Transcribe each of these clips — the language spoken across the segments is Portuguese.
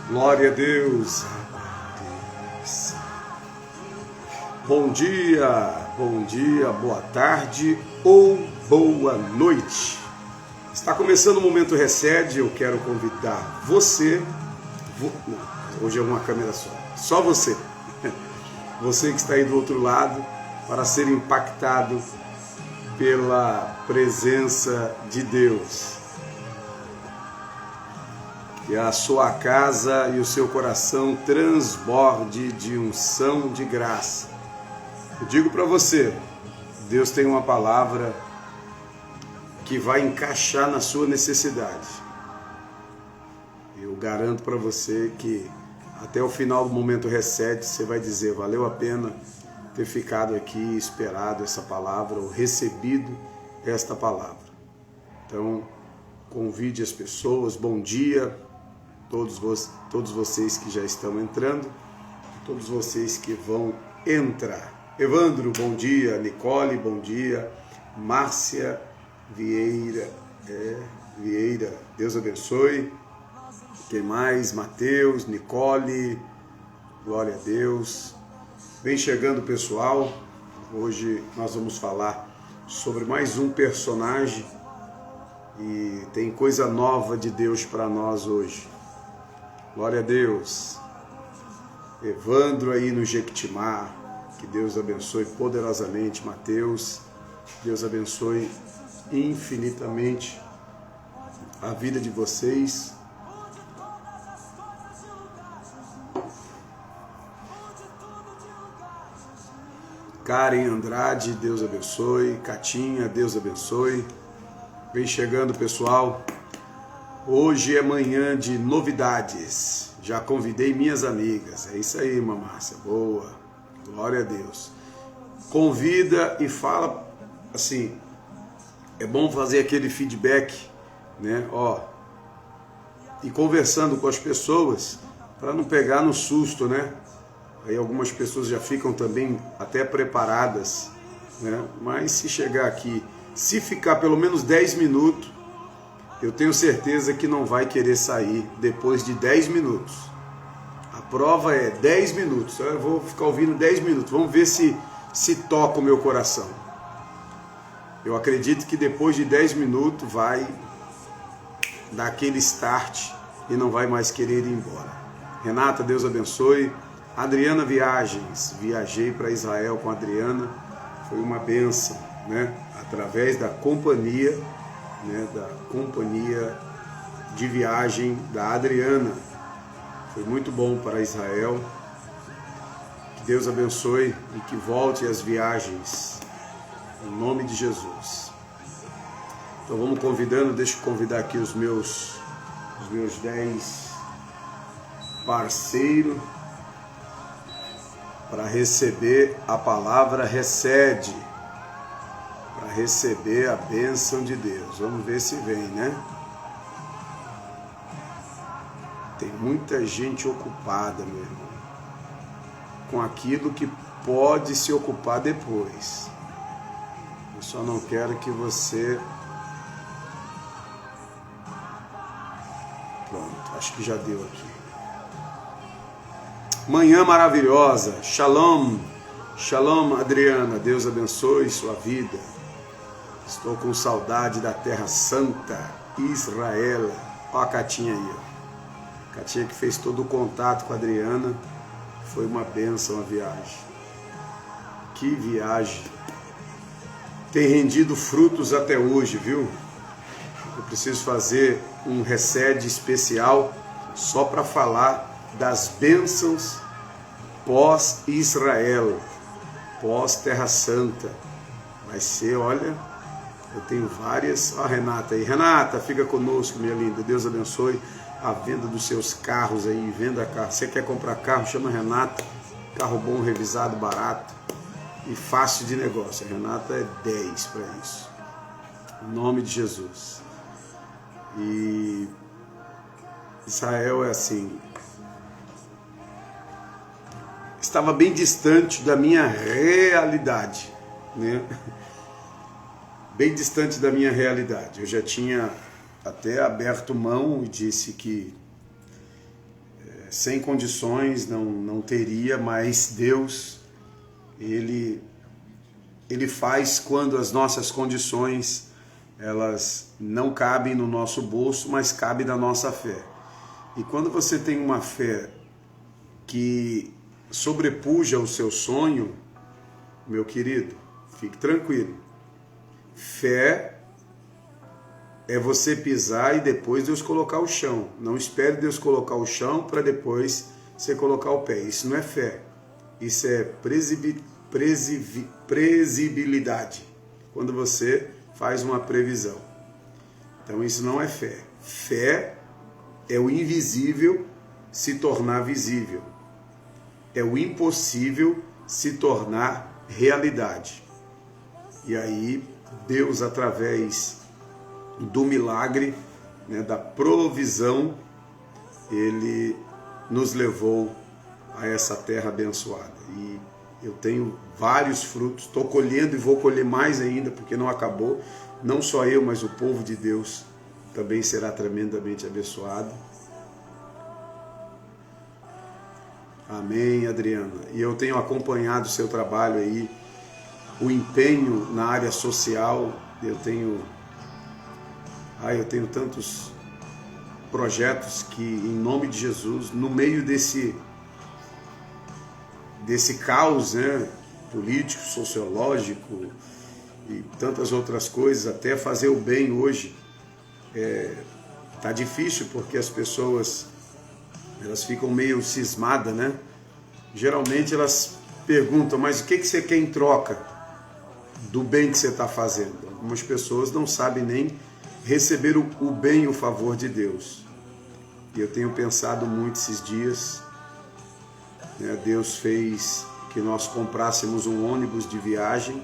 Glória a Deus. Bom dia, boa tarde ou boa noite. Está começando o Momento Recede. Eu quero convidar você. Hoje é uma câmera só você. Você que está aí do outro lado, para ser impactado pela presença de Deus. Que a sua casa e o seu coração transborde de unção de graça. Eu digo para você, Deus tem uma palavra que vai encaixar na sua necessidade. Eu garanto para você que até o final do Momento Recede, você vai dizer, valeu a pena ter ficado aqui e esperado essa palavra, ou recebido esta palavra. Então, convide as pessoas, bom dia, todos vocês que já estão entrando, todos vocês que vão entrar. Evandro, bom dia. Nicole, bom dia. Márcia Vieira, Deus abençoe. Quem mais? Mateus, Nicole, glória a Deus. Vem chegando, pessoal. Hoje nós vamos falar sobre mais um personagem e tem coisa nova de Deus para nós hoje. Glória a Deus. Evandro aí no Jequitimá, que Deus abençoe poderosamente. Mateus, Deus abençoe infinitamente a vida de vocês. Karen Andrade, Deus abençoe. Catinha, Deus abençoe. Vem chegando, pessoal. Hoje é manhã de novidades. Já convidei minhas amigas. É isso aí, irmã Márcia. Boa. Glória a Deus. Convida e fala assim. É bom fazer aquele feedback, né? E conversando com as pessoas para não pegar no susto, né? Aí algumas pessoas já ficam também até preparadas, né? Mas se chegar aqui, se ficar pelo menos 10 minutos, eu tenho certeza que não vai querer sair depois de 10 minutos. A prova é 10 minutos. Eu vou ficar ouvindo 10 minutos. Vamos ver se toca o meu coração. Eu acredito que depois de 10 minutos vai dar aquele start e não vai mais querer ir embora. Renata, Deus abençoe. Adriana Viagens. Viajei para Israel com a Adriana. Foi uma bênção, né? Através da companhia, né, da companhia de viagem da Adriana. Foi muito bom para Israel. Que Deus abençoe e que volte as viagens, em nome de Jesus. Então vamos convidando, deixa eu convidar aqui os meus 10 parceiros para receber a palavra Recede. Para receber a bênção de Deus. Vamos ver se vem, né? Tem muita gente ocupada, meu irmão, com aquilo que pode se ocupar depois. Eu só não quero que você... Pronto, acho que já deu aqui. Manhã maravilhosa. Shalom. Shalom, Adriana. Deus abençoe sua vida. Estou com saudade da Terra Santa, Israel. Olha a Catinha aí, ó. Catinha que fez todo o contato com a Adriana. Foi uma bênção a viagem. Que viagem. Tem rendido frutos até hoje, viu? Eu preciso fazer um recede especial só para falar das bênçãos pós-Israel, pós-Terra Santa. Vai ser, olha... Eu tenho várias. Ó, a Renata aí. Renata, fica conosco, minha linda. Deus abençoe a venda dos seus carros aí. Venda carro. Você quer comprar carro? Chama a Renata. Carro bom, revisado, barato e fácil de negócio. A Renata é 10 para isso. Em nome de Jesus. E Israel é assim. Estava bem distante da minha realidade, né? Bem distante da minha realidade. Eu já tinha até aberto mão e disse que Sem condições não teria, mas Deus, Ele faz quando as nossas condições elas não cabem no nosso bolso, mas cabem na nossa fé. E quando você tem uma fé que sobrepuja o seu sonho, meu querido, fique tranquilo. Fé é você pisar e depois Deus colocar o chão. Não espere Deus colocar o chão para depois você colocar o pé. Isso não é fé. Isso é previsibilidade. Quando você faz uma previsão. Então isso não é fé. Fé é o invisível se tornar visível. É o impossível se tornar realidade. E aí Deus, através do milagre, né, da provisão, Ele nos levou a essa terra abençoada. E eu tenho vários frutos, estou colhendo e vou colher mais ainda, porque não acabou. Não só eu, mas o povo de Deus também será tremendamente abençoado. Amém, Adriana. E eu tenho acompanhado o seu trabalho aí, o empenho na área social. Eu tenho tantos projetos que, em nome de Jesus, no meio desse caos, né, político, sociológico e tantas outras coisas, até fazer o bem hoje tá difícil, porque as pessoas elas ficam meio cismadas, né? Geralmente elas perguntam, mas o que você quer em troca do bem que você está fazendo? Algumas pessoas não sabem nem receber o bem e o favor de Deus. E eu tenho pensado muito esses dias, né? Deus fez que nós comprássemos um ônibus de viagem.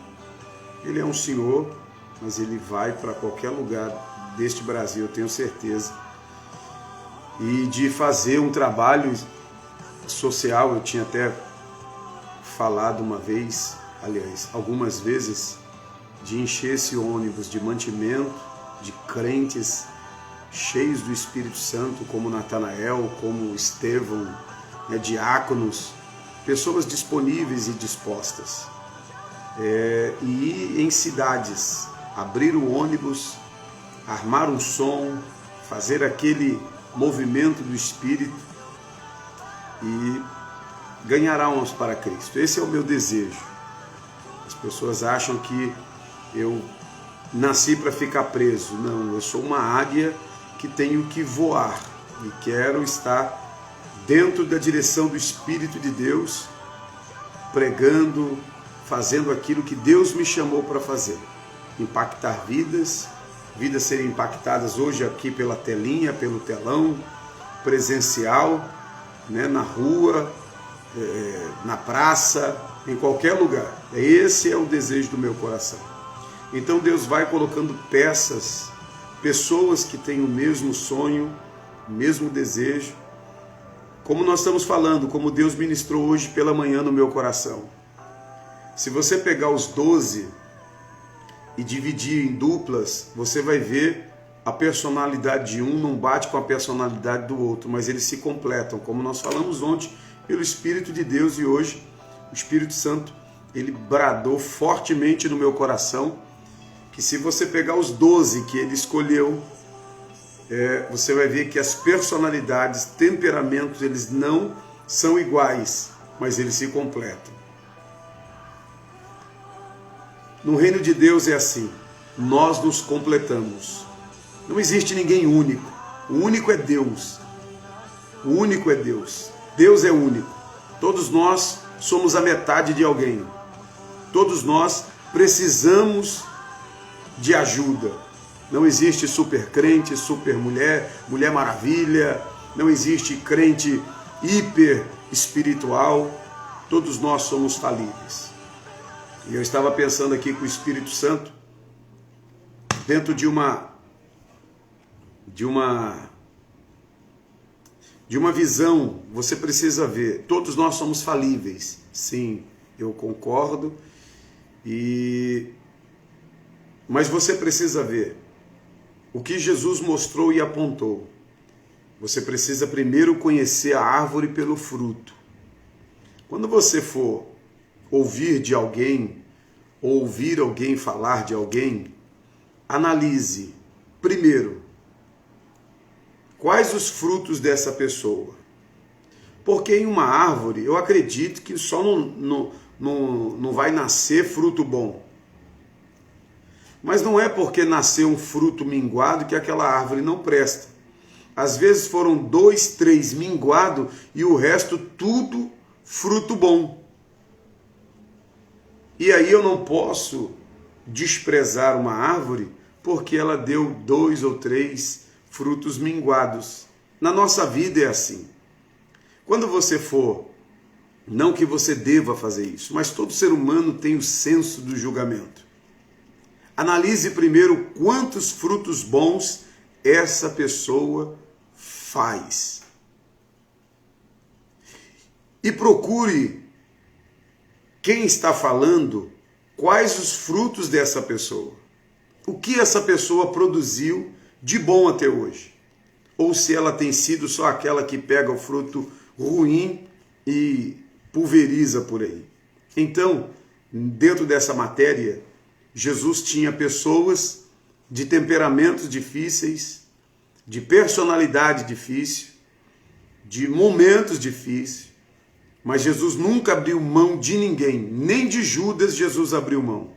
Ele é um senhor, mas ele vai para qualquer lugar deste Brasil, eu tenho certeza. E de fazer um trabalho social, eu tinha até falado uma vez, aliás, algumas vezes, de encher esse ônibus de mantimento, de crentes cheios do Espírito Santo, como Natanael, como Estevão, né, diáconos, pessoas disponíveis e dispostas. E ir em cidades, abrir o ônibus, armar um som, fazer aquele movimento do Espírito e ganhar almas para Cristo. Esse é o meu desejo. As pessoas acham que eu nasci para ficar preso. Não, eu sou uma águia que tenho que voar e quero estar dentro da direção do Espírito de Deus, pregando, fazendo aquilo que Deus me chamou para fazer. Impactar vidas serem impactadas hoje aqui pela telinha, pelo telão, presencial, né, na rua, na praça, em qualquer lugar. Esse é o desejo do meu coração. Então Deus vai colocando pessoas que têm o mesmo sonho, o mesmo desejo, como nós estamos falando, como Deus ministrou hoje pela manhã no meu coração. Se você pegar os 12 e dividir em duplas, você vai ver a personalidade de um não bate com a personalidade do outro, mas eles se completam, como nós falamos ontem, pelo Espírito de Deus. E hoje o Espírito Santo, ele bradou fortemente no meu coração, que se você pegar os 12 que ele escolheu, você vai ver que as personalidades, temperamentos, eles não são iguais, mas eles se completam. No reino de Deus é assim, nós nos completamos. Não existe ninguém único, o único é Deus. O único é Deus. Deus é único. Todos nós somos a metade de alguém. Todos nós precisamos de ajuda. Não existe super crente, super mulher, mulher maravilha. Não existe crente hiper espiritual. Todos nós somos falíveis. E eu estava pensando aqui com o Espírito Santo, dentro de uma visão. Você precisa ver, todos nós somos falíveis. Sim, eu concordo. Mas você precisa ver o que Jesus mostrou e apontou. Você precisa primeiro conhecer a árvore pelo fruto. Quando você for ouvir de alguém, ou ouvir alguém falar de alguém, analise primeiro quais os frutos dessa pessoa. Porque em uma árvore, eu acredito que só não vai nascer fruto bom. Mas não é porque nasceu um fruto minguado que aquela árvore não presta. Às vezes foram 2, 3 minguado e o resto tudo fruto bom. E aí eu não posso desprezar uma árvore porque ela deu 2 ou 3 frutos minguados. Na nossa vida é assim. Quando você for, não que você deva fazer isso, mas todo ser humano tem o senso do julgamento. Analise primeiro quantos frutos bons essa pessoa faz. E procure quem está falando, quais os frutos dessa pessoa. O que essa pessoa produziu de bom até hoje. Ou se ela tem sido só aquela que pega o fruto ruim e pulveriza por aí. Então, dentro dessa matéria, Jesus tinha pessoas de temperamentos difíceis, de personalidade difícil, de momentos difíceis, mas Jesus nunca abriu mão de ninguém, nem de Judas Jesus abriu mão.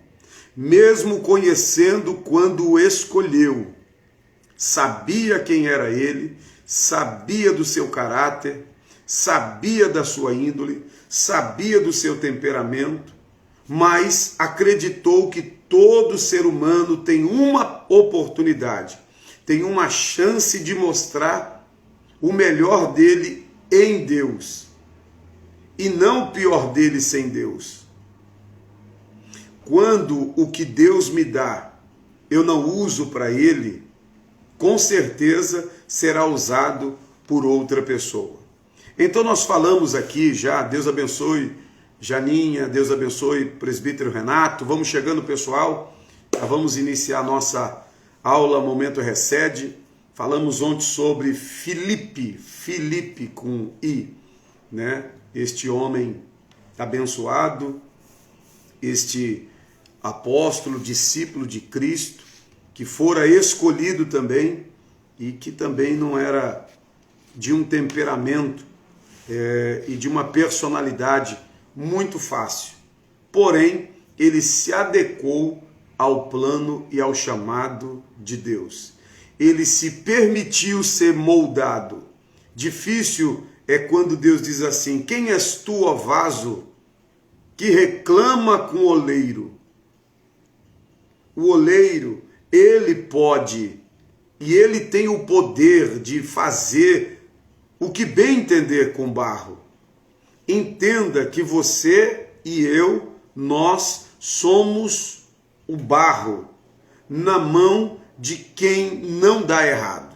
Mesmo conhecendo quando o escolheu, sabia quem era ele, sabia do seu caráter, sabia da sua índole, sabia do seu temperamento, mas acreditou que todo ser humano tem uma oportunidade, tem uma chance de mostrar o melhor dele em Deus e não o pior dele sem Deus. Quando o que Deus me dá eu não uso para ele, com certeza será usado por outra pessoa. Então nós falamos aqui já, Deus abençoe Janinha, Deus abençoe presbítero Renato, vamos chegando pessoal, já vamos iniciar a nossa aula Momento Recede. Falamos ontem sobre Filipe com I, né? Este homem abençoado, este apóstolo, discípulo de Cristo, que fora escolhido também e que também não era de um temperamento e de uma personalidade muito fácil. Porém, ele se adequou ao plano e ao chamado de Deus. Ele se permitiu ser moldado. Difícil é quando Deus diz assim: quem és tu, ó vaso, que reclama com o oleiro? O oleiro, ele pode e ele tem o poder de fazer o que bem entender com barro. Entenda que você e eu, nós somos o barro na mão de quem não dá errado.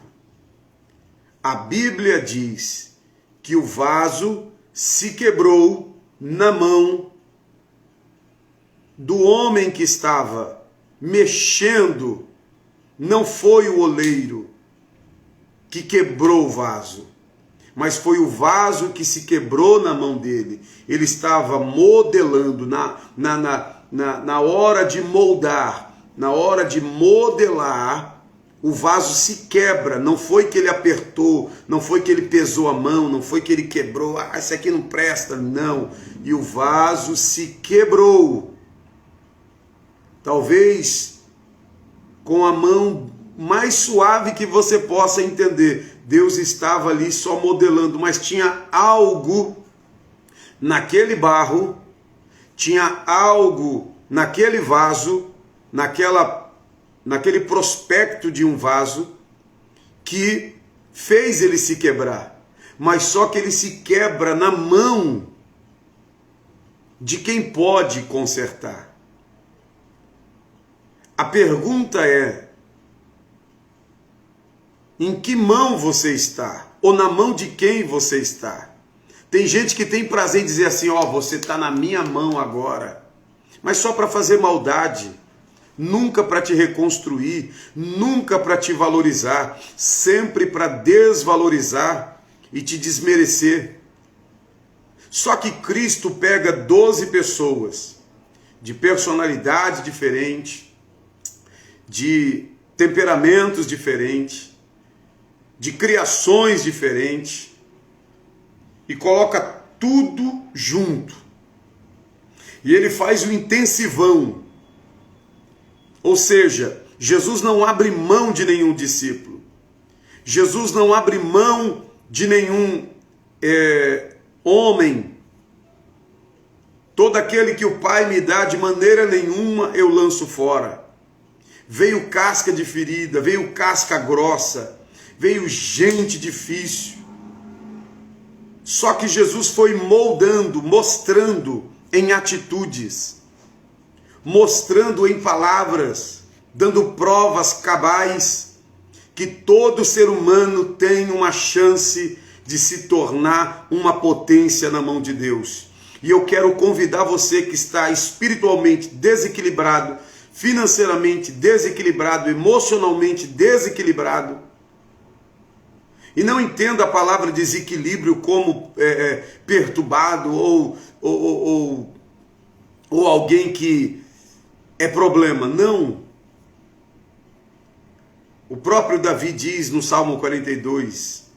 A Bíblia diz que o vaso se quebrou na mão do homem que estava mexendo. Não foi o oleiro que quebrou o vaso, mas foi o vaso que se quebrou na mão dele. Ele estava modelando, na hora de moldar, na hora de modelar, o vaso se quebra. Não foi que ele apertou, não foi que ele pesou a mão, não foi que ele quebrou, isso aqui não presta, não. E o vaso se quebrou. Talvez com a mão mais suave que você possa entender. Deus estava ali só modelando, mas tinha algo naquele barro, tinha algo naquele vaso, naquele prospecto de um vaso, que fez ele se quebrar. Mas só que ele se quebra na mão de quem pode consertar. A pergunta é: em que mão você está? Ou na mão de quem você está? Tem gente que tem prazer em dizer assim: ó, você está na minha mão agora. Mas só para fazer maldade. nunca para te reconstruir, nunca para te valorizar, sempre para desvalorizar e te desmerecer. Só que Cristo pega 12 pessoas de personalidade diferente, de temperamentos diferentes, de criações diferentes, e coloca tudo junto. E ele faz o intensivão. Ou seja, Jesus não abre mão de nenhum discípulo. Jesus não abre mão de nenhum homem. Todo aquele que o Pai me dá, de maneira nenhuma eu lanço fora. Veio casca de ferida, veio casca grossa, veio gente difícil. Só que Jesus foi moldando, mostrando em atitudes, mostrando em palavras, dando provas cabais, que todo ser humano tem uma chance de se tornar uma potência na mão de Deus. E eu quero convidar você que está espiritualmente desequilibrado, financeiramente desequilibrado, emocionalmente desequilibrado, e não entenda a palavra desequilíbrio como perturbado ou alguém que é problema. Não. O próprio Davi diz no Salmo 42,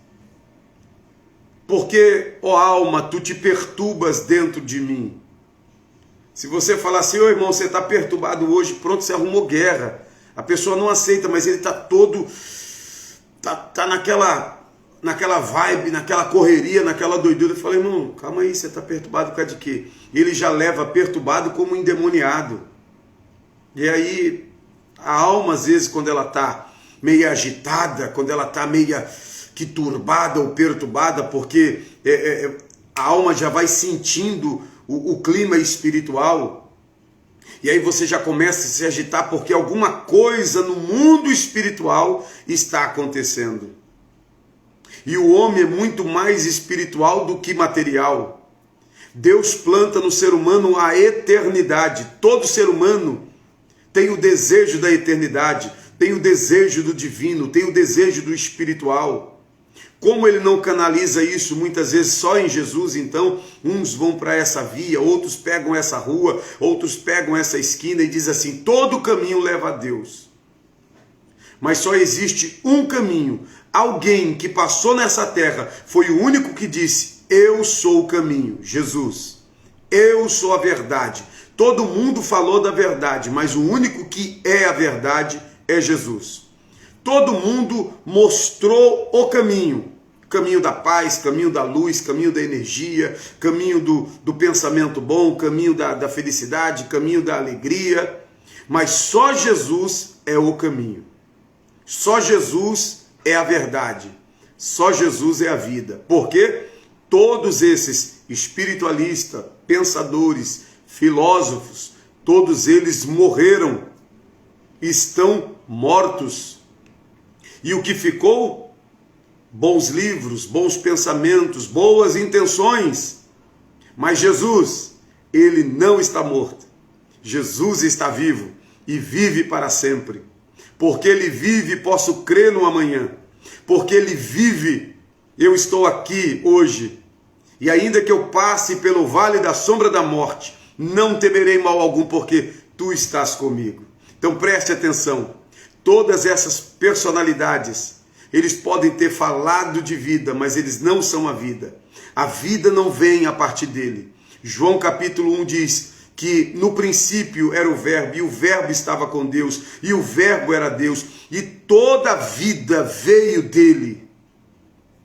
porque, ó alma, tu te perturbas dentro de mim. Se você falar assim, ô irmão, você está perturbado hoje, pronto, você arrumou guerra. A pessoa não aceita, mas ele está todo, tá naquela vibe, naquela correria, naquela doidura. Eu falei, irmão, calma aí, você está perturbado por causa de quê? Ele já leva perturbado como endemoniado. E aí, a alma, às vezes, quando ela está meio agitada, quando ela está meio que turbada ou perturbada, porque a alma já vai sentindo o clima espiritual, e aí você já começa a se agitar porque alguma coisa no mundo espiritual está acontecendo. E o homem é muito mais espiritual do que material. Deus planta no ser humano a eternidade. Todo ser humano tem o desejo da eternidade, tem o desejo do divino, tem o desejo do espiritual. Como ele não canaliza isso muitas vezes só em Jesus, então uns vão para essa via, outros pegam essa rua, outros pegam essa esquina e diz assim, todo caminho leva a Deus. Mas só existe um caminho. Alguém que passou nessa terra foi o único que disse, eu sou o caminho, Jesus. Eu sou a verdade. Todo mundo falou da verdade, mas o único que é a verdade é Jesus. Todo mundo mostrou o caminho da paz, caminho da luz, caminho da energia, caminho do pensamento bom, caminho da felicidade, caminho da alegria, mas só Jesus é o caminho. Só Jesus é a verdade. Só Jesus é a vida. Porque todos esses espiritualistas, pensadores, filósofos, todos eles morreram, estão mortos. E o que ficou? Bons livros, bons pensamentos, boas intenções. Mas Jesus, ele não está morto. Jesus está vivo e vive para sempre. Porque ele vive, posso crer no amanhã. Porque ele vive, eu estou aqui hoje. E ainda que eu passe pelo vale da sombra da morte, não temerei mal algum, porque tu estás comigo. Então preste atenção. Todas essas personalidades, eles podem ter falado de vida, mas eles não são a vida. A vida não vem a partir dele. João capítulo 1 diz que no princípio era o verbo, e o verbo estava com Deus, e o verbo era Deus, e toda a vida veio dele.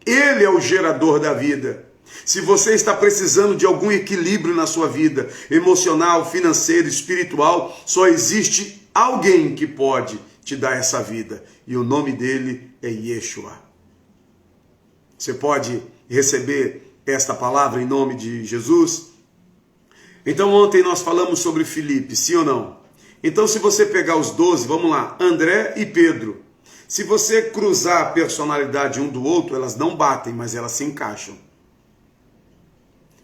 Ele é o gerador da vida. Se você está precisando de algum equilíbrio na sua vida, emocional, financeiro, espiritual, só existe alguém que pode te dar essa vida, e o nome dele é Yeshua. Você pode receber esta palavra em nome de Jesus? Então ontem nós falamos sobre Filipe, sim ou não? Então se você pegar os 12, vamos lá, André e Pedro, se você cruzar a personalidade um do outro, elas não batem, mas elas se encaixam.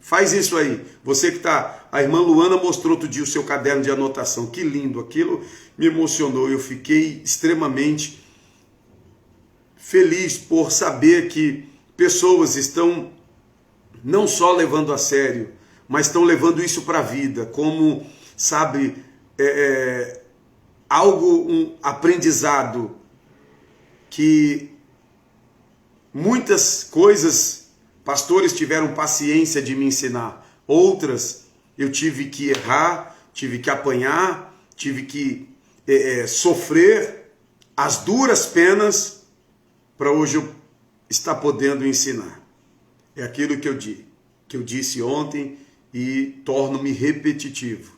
Faz isso aí. Você que está... A irmã Luana mostrou outro dia o seu caderno de anotação. Que lindo aquilo. me emocionou. Eu fiquei extremamente feliz por saber que pessoas estão não só levando a sério, mas estão levando isso para a vida, como, sabe, um aprendizado que muitas coisas pastores tiveram paciência de me ensinar, outras eu tive que errar, tive que apanhar, tive que sofrer as duras penas para hoje eu estar podendo ensinar. É aquilo que eu disse ontem e torno-me repetitivo.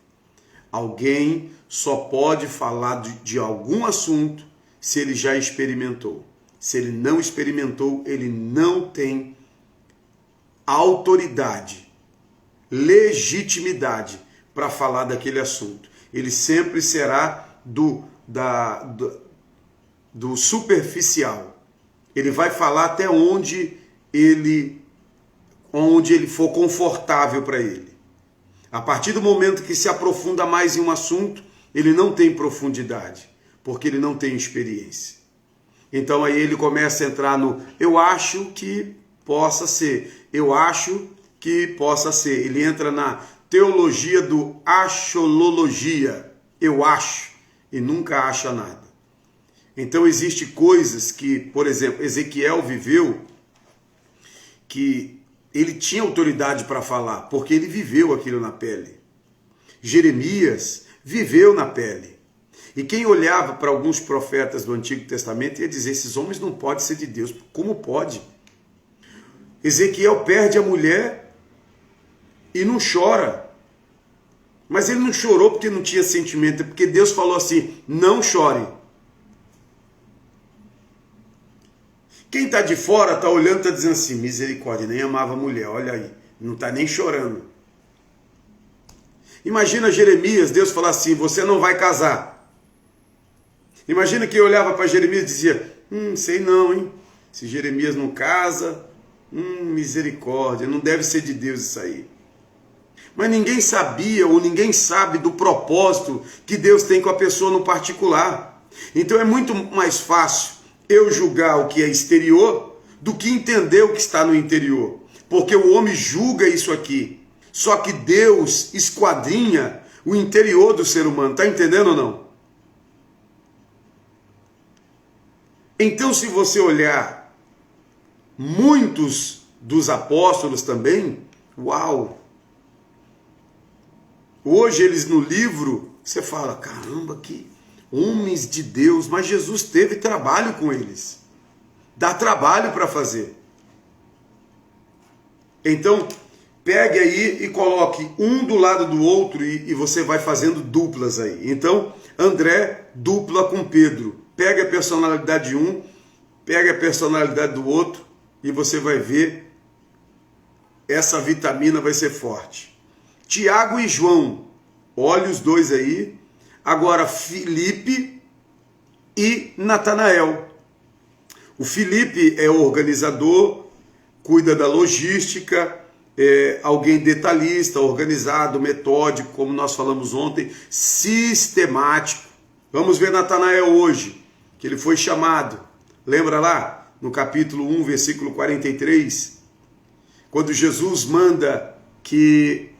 Alguém só pode falar de algum assunto se ele já experimentou. Se ele não experimentou, ele não tem autoridade, legitimidade para falar daquele assunto. Ele sempre será do superficial. Ele vai falar até onde ele for confortável para ele. A partir do momento que se aprofunda mais em um assunto, ele não tem profundidade, porque ele não tem experiência. Então aí ele começa a entrar no eu acho que possa ser, eu acho que possa ser. Ele entra na teologia do acholologia, eu acho, e nunca acha nada. Então existem coisas que, por exemplo, Ezequiel viveu, que ele tinha autoridade para falar, porque ele viveu aquilo na pele. Jeremias viveu na pele. E quem olhava para alguns profetas do Antigo Testamento ia dizer, esses homens não podem ser de Deus. Como pode? Ezequiel perde a mulher e não chora. Mas ele não chorou porque não tinha sentimento, é porque Deus falou assim, não chore. Quem está de fora está olhando e está dizendo assim, misericórdia, nem amava a mulher, olha aí, não está nem chorando. Imagina Jeremias, Deus falar assim, você não vai casar. Imagina que eu olhava para Jeremias e dizia, sei não, hein? Se Jeremias não casa, misericórdia, não deve ser de Deus isso aí. Mas ninguém sabia ou ninguém sabe do propósito que Deus tem com a pessoa no particular. Então é muito mais fácil eu julgar o que é exterior do que entender o que está no interior. Porque o homem julga isso aqui. Só que Deus esquadrinha o interior do ser humano. Está entendendo ou não? Então, se você olhar muitos dos apóstolos também, uau! Hoje eles no livro, você fala, caramba, que homens de Deus, mas Jesus teve trabalho com eles. Dá trabalho para fazer. Então, pegue aí e coloque um do lado do outro e você vai fazendo duplas aí. Então, André dupla com Pedro. Pega a personalidade de um, pega a personalidade do outro e você vai ver, essa vitamina vai ser forte. Tiago e João, olha os dois aí. Agora, Filipe e Natanael. O Filipe é organizador, cuida da logística, é alguém detalhista, organizado, metódico, como nós falamos ontem, sistemático. Vamos ver Natanael hoje, que ele foi chamado. Lembra lá, no capítulo 1, versículo 43, quando Jesus manda que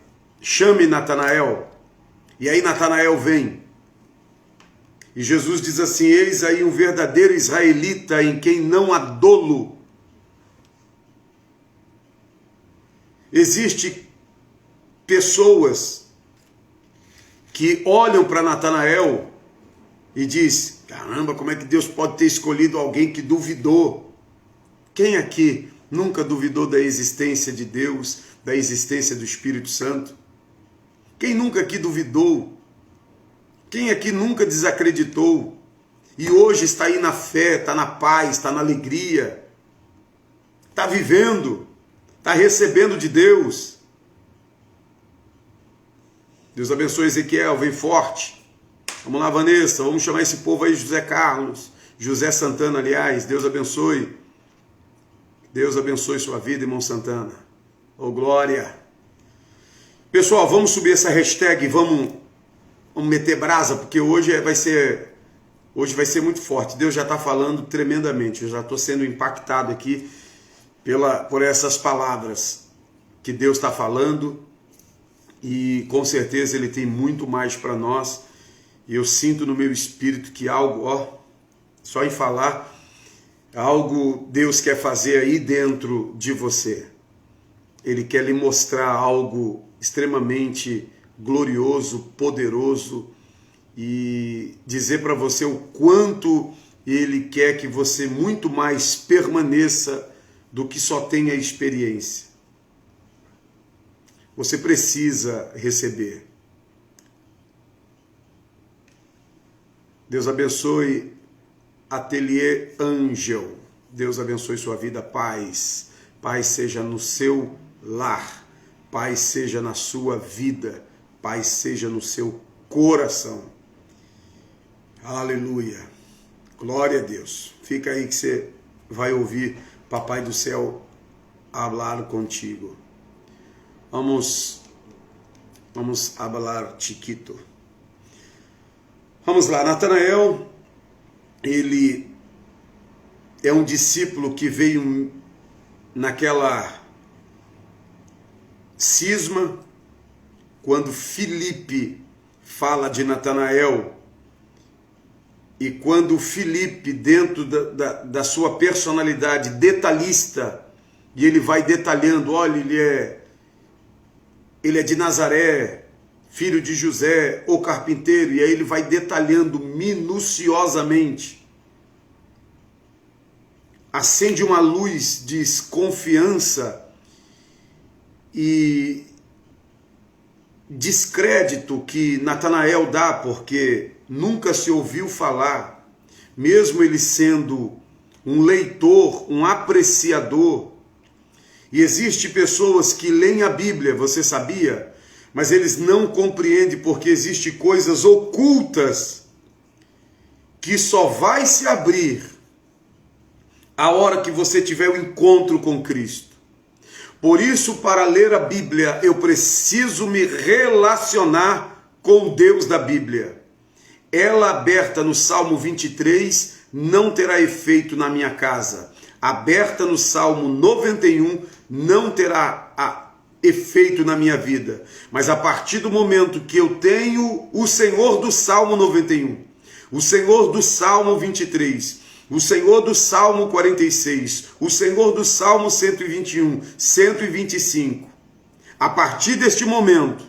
chame Natanael, e aí Natanael vem. E Jesus diz assim, eis aí um verdadeiro israelita em quem não há dolo. Existem pessoas que olham para Natanael e diz, caramba, como é que Deus pode ter escolhido alguém que duvidou? Quem aqui nunca duvidou da existência de Deus, da existência do Espírito Santo? Quem nunca aqui duvidou? Quem aqui nunca desacreditou? E hoje está aí na fé, está na paz, está na alegria, está vivendo, está recebendo de Deus. Deus abençoe Ezequiel, vem forte. Vamos lá, Vanessa, vamos chamar esse povo aí, José Carlos, José Santana, aliás, Deus abençoe. Deus abençoe sua vida, irmão Santana. Ô, glória. Pessoal, vamos subir essa hashtag, vamos Vamos meter brasa, porque hoje vai ser muito forte. Deus já está falando tremendamente. Eu já estou sendo impactado aqui por essas palavras que Deus está falando. E com certeza Ele tem muito mais para nós. E eu sinto no meu espírito que algo, só em falar, algo Deus quer fazer aí dentro de você. Ele quer lhe mostrar algo extremamente glorioso, poderoso, e dizer para você o quanto Ele quer que você muito mais permaneça do que só tenha experiência. Você precisa receber. Deus abençoe Ateliê Angel. Deus abençoe sua vida. Paz. Paz seja no seu lar. Paz seja na sua vida. Paz seja no seu coração. Aleluia. Glória a Deus. Fica aí que você vai ouvir Papai do Céu falar contigo. Vamos falar chiquito. Vamos lá. Natanael, ele é um discípulo que veio naquela cisma, quando Filipe fala de Natanael, e quando Filipe, dentro da sua personalidade detalhista, e ele vai detalhando, olha, ele é de Nazaré, filho de José, o carpinteiro, e aí ele vai detalhando minuciosamente. Acende uma luz de desconfiança e descrédito que Natanael dá, porque nunca se ouviu falar, mesmo ele sendo um leitor, um apreciador. E existem pessoas que leem a Bíblia, você sabia? Mas eles não compreendem porque existem coisas ocultas que só vai se abrir a hora que você tiver o encontro com Cristo. Por isso, para ler a Bíblia, eu preciso me relacionar com o Deus da Bíblia. Ela aberta no Salmo 23 não terá efeito na minha casa. Aberta no Salmo 91 não terá efeito na minha vida. Mas a partir do momento que eu tenho o Senhor do Salmo 91, o Senhor do Salmo 23, o Senhor do Salmo 46, o Senhor do Salmo 121, 125, a partir deste momento,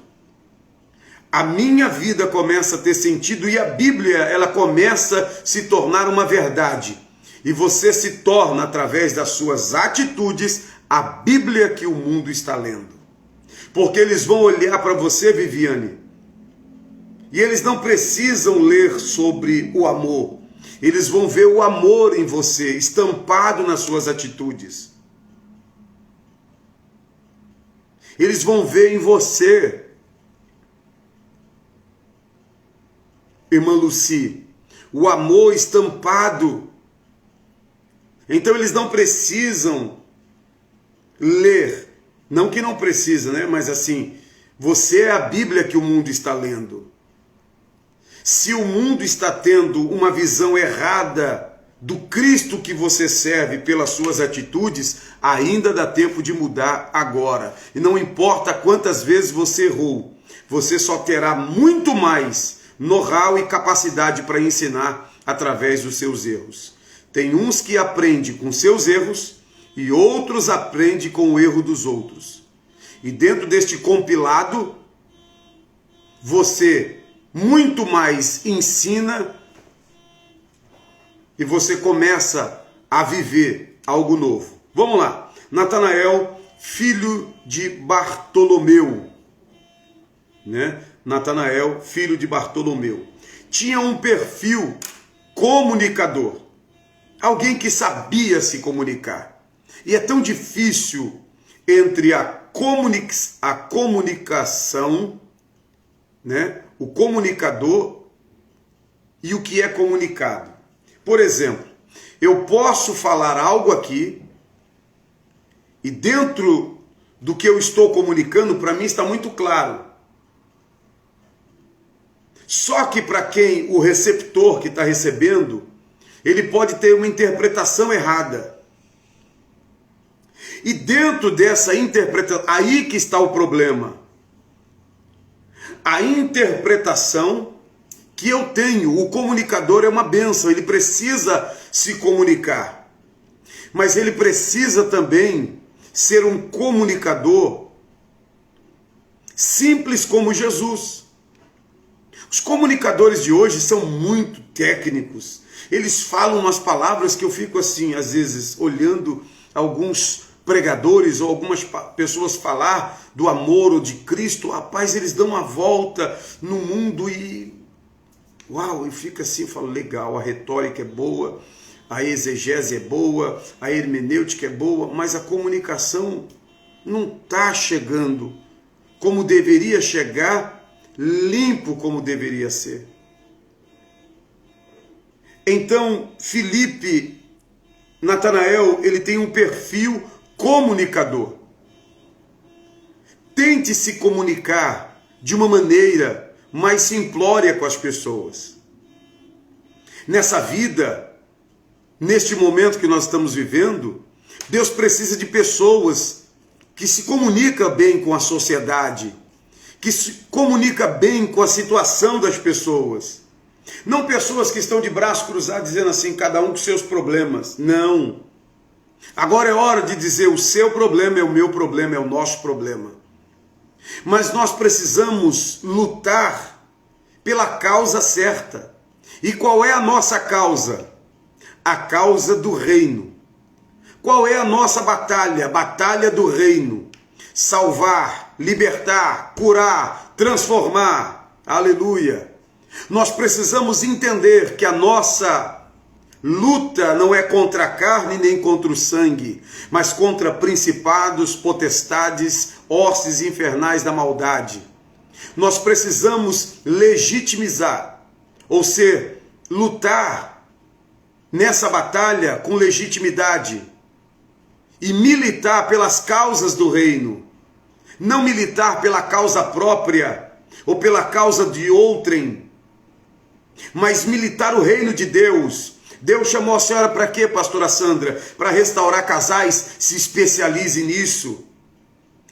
a minha vida começa a ter sentido e a Bíblia, ela começa a se tornar uma verdade. E você se torna, através das suas atitudes, a Bíblia que o mundo está lendo. Porque eles vão olhar para você, Viviane, e eles não precisam ler sobre o amor. Eles vão ver o amor em você, estampado nas suas atitudes. Eles vão ver em você, irmã Lucy, o amor estampado. Então eles não precisam ler. Não que não precisa, né? Mas assim, você é a Bíblia que o mundo está lendo. Se o mundo está tendo uma visão errada do Cristo que você serve pelas suas atitudes, ainda dá tempo de mudar agora. E não importa quantas vezes você errou, você só terá muito mais know-how e capacidade para ensinar através dos seus erros. Tem uns que aprendem com seus erros e outros aprendem com o erro dos outros. E dentro deste compilado, você muito mais ensina e você começa a viver algo novo. Vamos lá. Natanael, filho de Bartolomeu, né? Natanael, filho de Bartolomeu, tinha um perfil comunicador, alguém que sabia se comunicar. E é tão difícil entre a comunicação, né? O comunicador e o que é comunicado. Por exemplo, eu posso falar algo aqui e dentro do que eu estou comunicando, para mim está muito claro. Só que para quem o receptor que está recebendo, ele pode ter uma interpretação errada. E dentro dessa interpretação, aí que está o problema. A interpretação que eu tenho, o comunicador é uma bênção, ele precisa se comunicar. Mas ele precisa também ser um comunicador simples como Jesus. Os comunicadores de hoje são muito técnicos. Eles falam umas palavras que eu fico assim, às vezes, olhando alguns pregadores ou algumas pessoas falar do amor ou de Cristo. Rapaz, eles dão uma volta no mundo e... uau, e fica assim, eu falo, legal, a retórica é boa, a exegese é boa, a hermenêutica é boa, mas a comunicação não está chegando como deveria chegar, limpo como deveria ser. Então, Filipe, Natanael, ele tem um perfil comunicador. Tente se comunicar de uma maneira mais simplória com as pessoas. Nessa vida, neste momento que nós estamos vivendo, Deus precisa de pessoas que se comunicam bem com a sociedade, que se comunica bem com a situação das pessoas. Não pessoas que estão de braço cruzado dizendo assim, cada um com seus problemas. Não. Agora é hora de dizer, o seu problema é o meu problema, é o nosso problema. Mas nós precisamos lutar pela causa certa. E qual é a nossa causa? A causa do reino. Qual é a nossa batalha? A batalha do reino. Salvar, libertar, curar, transformar. Aleluia. Nós precisamos entender que a nossa luta não é contra a carne nem contra o sangue, mas contra principados, potestades, hostes infernais da maldade. Nós precisamos legitimizar, ou seja, lutar nessa batalha com legitimidade e militar pelas causas do reino. Não militar pela causa própria ou pela causa de outrem, mas militar o reino de Deus. Deus chamou a senhora para quê, pastora Sandra? Para restaurar casais. Se especialize nisso.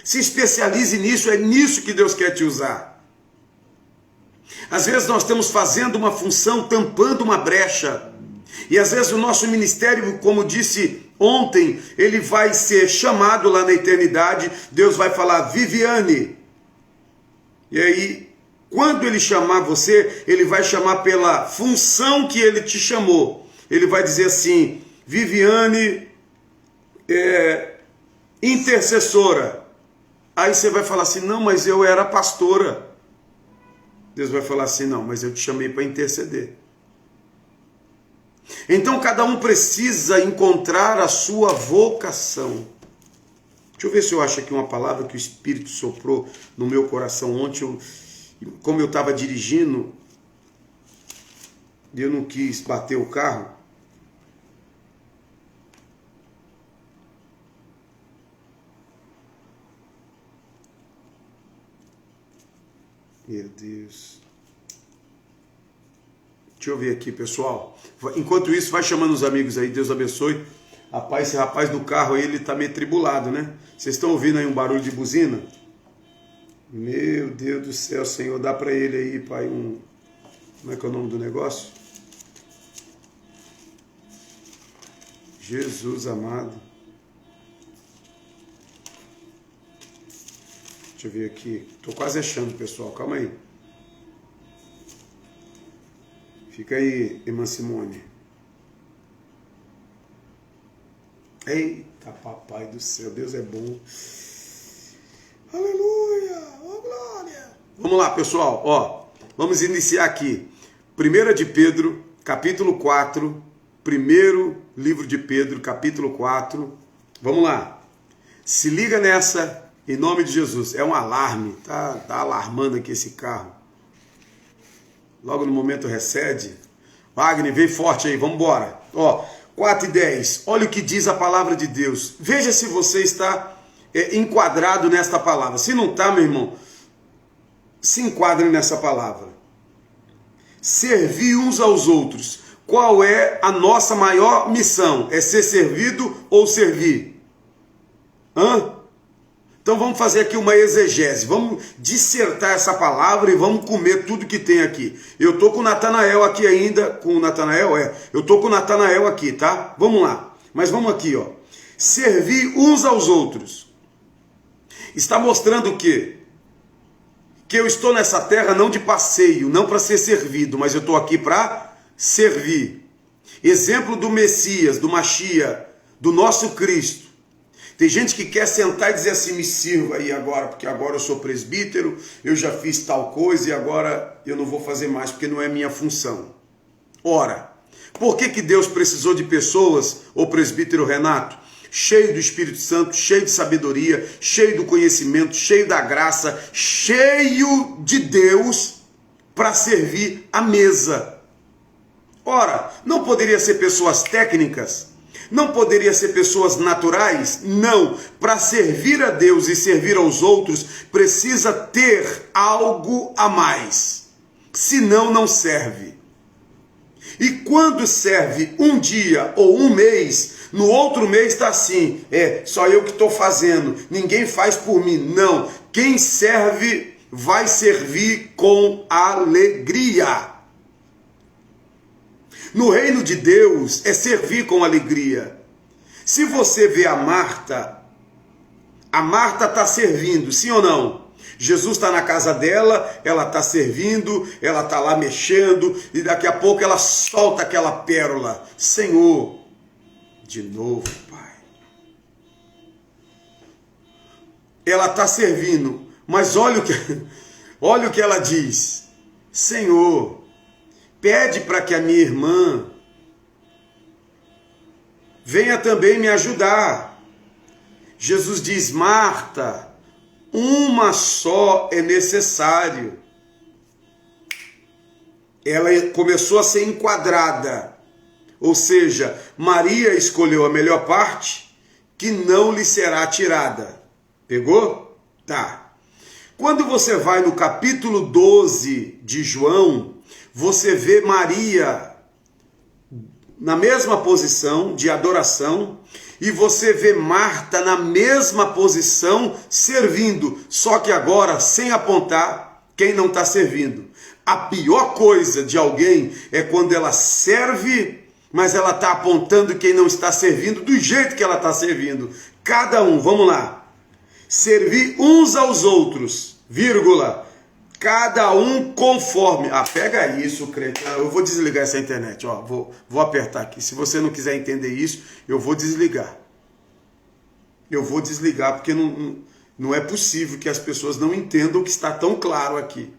Se especialize nisso, é nisso que Deus quer te usar. Às vezes nós estamos fazendo uma função, tampando uma brecha. E às vezes o nosso ministério, como disse ontem, ele vai ser chamado lá na eternidade. Deus vai falar, Viviane. E aí, quando ele chamar você, ele vai chamar pela função que ele te chamou. Ele vai dizer assim, Viviane, intercessora. Aí você vai falar assim, não, mas eu era pastora. Deus vai falar assim, não, mas eu te chamei para interceder. Então cada um precisa encontrar a sua vocação. Deixa eu ver se eu acho aqui uma palavra que o Espírito soprou no meu coração ontem. Como eu estava dirigindo, eu não quis bater o carro. Meu Deus. Deixa eu ver aqui, pessoal. Enquanto isso, vai chamando os amigos aí. Deus abençoe. Rapaz, esse rapaz do carro aí, ele tá meio tribulado, né? Vocês estão ouvindo aí um barulho de buzina? Meu Deus do céu, Senhor. Dá para ele aí, pai, um... Como é que é o nome do negócio? Jesus amado. Deixa eu ver aqui. Tô quase achando, pessoal. Calma aí. Fica aí, irmã Simone. Eita, papai do céu. Deus é bom. Aleluia. Oh, glória. Vamos lá, pessoal. Ó, vamos iniciar aqui. 1 de Pedro, capítulo 4. Primeiro livro de Pedro, capítulo 4. Vamos lá. Se liga nessa, em nome de Jesus. É um alarme. Tá alarmando aqui esse carro. Logo no momento recede. Wagner, vem forte aí, vamos embora. Ó, 4:10. Olha o que diz a palavra de Deus. Veja se você está enquadrado nesta palavra. Se não está, meu irmão, se enquadre nessa palavra. servir uns aos outros. Qual é a nossa maior missão? É ser servido ou servir? Então vamos fazer aqui uma exegese, vamos dissertar essa palavra e vamos comer tudo que tem aqui. Eu estou com o Natanael aqui ainda, com o Natanael, eu estou com o Natanael aqui, tá? Vamos lá, mas vamos aqui, ó. Servir uns aos outros. Está mostrando o quê? Que eu estou nessa terra não de passeio, não para ser servido, mas eu estou aqui para servir. Exemplo do Messias, do Mashiach, do nosso Cristo. Tem gente que quer sentar e dizer assim, me sirva aí agora, porque agora eu sou presbítero, eu já fiz tal coisa e agora eu não vou fazer mais, porque não é minha função. Ora, por que Deus precisou de pessoas, o presbítero Renato, cheio do Espírito Santo, cheio de sabedoria, cheio do conhecimento, cheio da graça, cheio de Deus, para servir a mesa? Ora, não poderia ser pessoas técnicas? Não poderia ser pessoas naturais? Não. Para servir a Deus e servir aos outros, precisa ter algo a mais. Senão, não serve. E quando serve um dia ou um mês, no outro mês está assim, só eu que estou fazendo, ninguém faz por mim. Não. Quem serve vai servir com alegria. No reino de Deus é servir com alegria. Se você vê a Marta está servindo, sim ou não? Jesus está na casa dela, ela está servindo, ela está lá mexendo, e daqui a pouco ela solta aquela pérola. Senhor, de novo, Pai. Ela está servindo, mas olha o que ela diz. Senhor, pede para que a minha irmã venha também me ajudar. Jesus diz, Marta, uma só é necessário. Ela começou a ser enquadrada. Ou seja, Maria escolheu a melhor parte, que não lhe será tirada. Pegou? Tá. Quando você vai no capítulo 12 de João, você vê Maria na mesma posição de adoração e você vê Marta na mesma posição servindo, só que agora sem apontar quem não está servindo. A pior coisa de alguém é quando ela serve, mas ela está apontando quem não está servindo do jeito que ela está servindo. Cada um, vamos lá, servir uns aos outros, vírgula, cada um conforme. Pega isso, crente. Eu vou desligar essa internet. Vou apertar aqui. Se você não quiser entender isso, eu vou desligar. Eu vou desligar porque não é possível que as pessoas não entendam o que está tão claro aqui.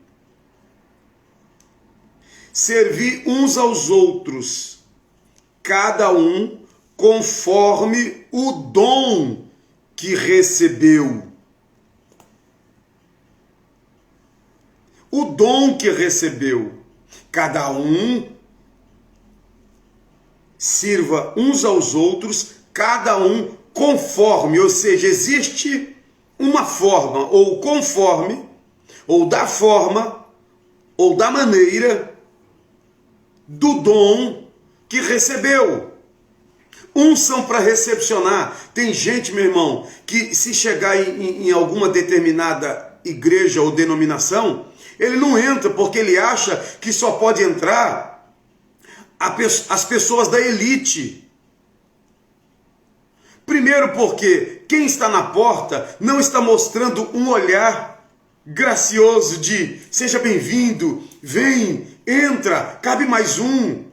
Servir uns aos outros, cada um conforme o dom que recebeu. O dom que recebeu, cada um sirva uns aos outros, cada um conforme, ou seja, existe uma forma, ou conforme, ou da maneira do dom que recebeu. Uns são para recepcionar. Tem gente, meu irmão, que se chegar em alguma determinada igreja ou denominação, ele não entra porque ele acha que só pode entrar as pessoas da elite. Primeiro porque quem está na porta não está mostrando um olhar gracioso de seja bem-vindo, vem, entra, cabe mais um.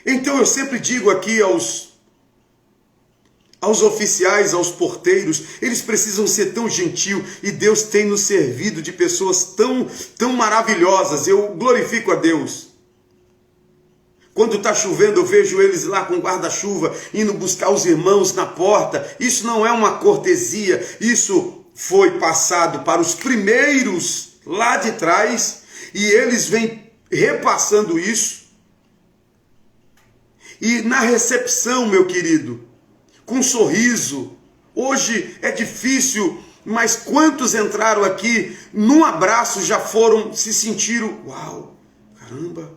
Então eu sempre digo aqui aos oficiais, aos porteiros, eles precisam ser tão gentil, e Deus tem nos servido de pessoas tão maravilhosas. Eu glorifico a Deus. Quando está chovendo, eu vejo eles lá com guarda-chuva, indo buscar os irmãos na porta. Isso não é uma cortesia, isso foi passado para os primeiros lá de trás, e eles vêm repassando isso. E na recepção, meu querido, com um sorriso. Hoje é difícil Mas quantos entraram aqui, num abraço já foram, se sentiram, uau, caramba.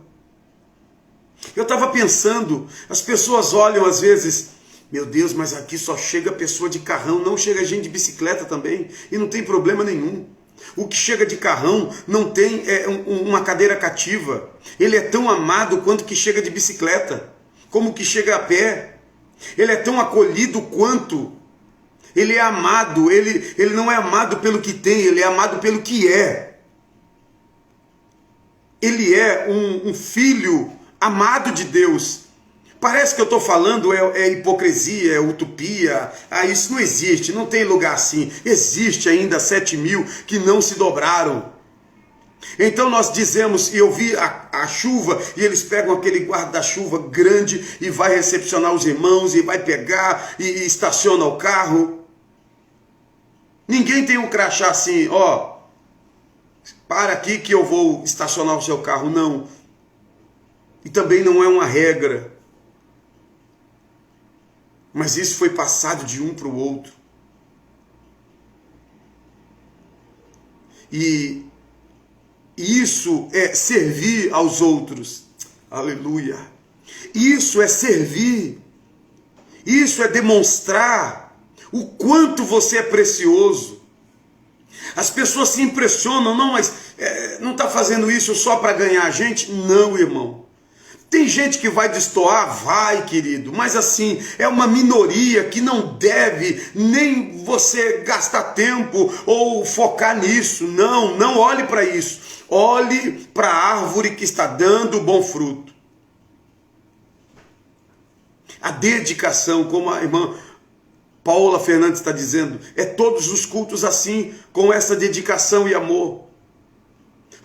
Eu estava pensando, as pessoas olham às vezes, meu Deus, mas aqui só chega pessoa de carrão, não chega gente de bicicleta também, e não tem problema nenhum. O que chega de carrão não tem uma cadeira cativa, ele é tão amado quanto o que chega de bicicleta, como o que chega a pé, ele é tão acolhido quanto. Ele é amado, ele não é amado pelo que tem, ele é amado pelo que é. Ele é um filho amado de Deus. Parece que eu estou falando é hipocrisia, é utopia. Isso não existe, não tem lugar assim. Existe ainda 7.000 que não se dobraram. Então nós dizemos, e eu vi a chuva, e eles pegam aquele guarda-chuva grande e vai recepcionar os irmãos, e vai pegar, e estaciona o carro. Ninguém tem um crachá assim, ó, para aqui que eu vou estacionar o seu carro, não. E também não é uma regra. Mas isso foi passado de um para o outro. E isso é servir aos outros. Aleluia. Isso é servir. Isso é demonstrar o quanto você é precioso. As pessoas se impressionam, não, mas não está fazendo isso só para ganhar a gente? Não, irmão. Tem gente que vai destoar? Vai, querido, mas assim, é uma minoria que não deve nem você gastar tempo ou focar nisso. Não, não olhe para isso. Olhe para a árvore que está dando bom fruto. A dedicação, como a irmã Paola Fernandes está dizendo, é todos os cultos assim, com essa dedicação e amor.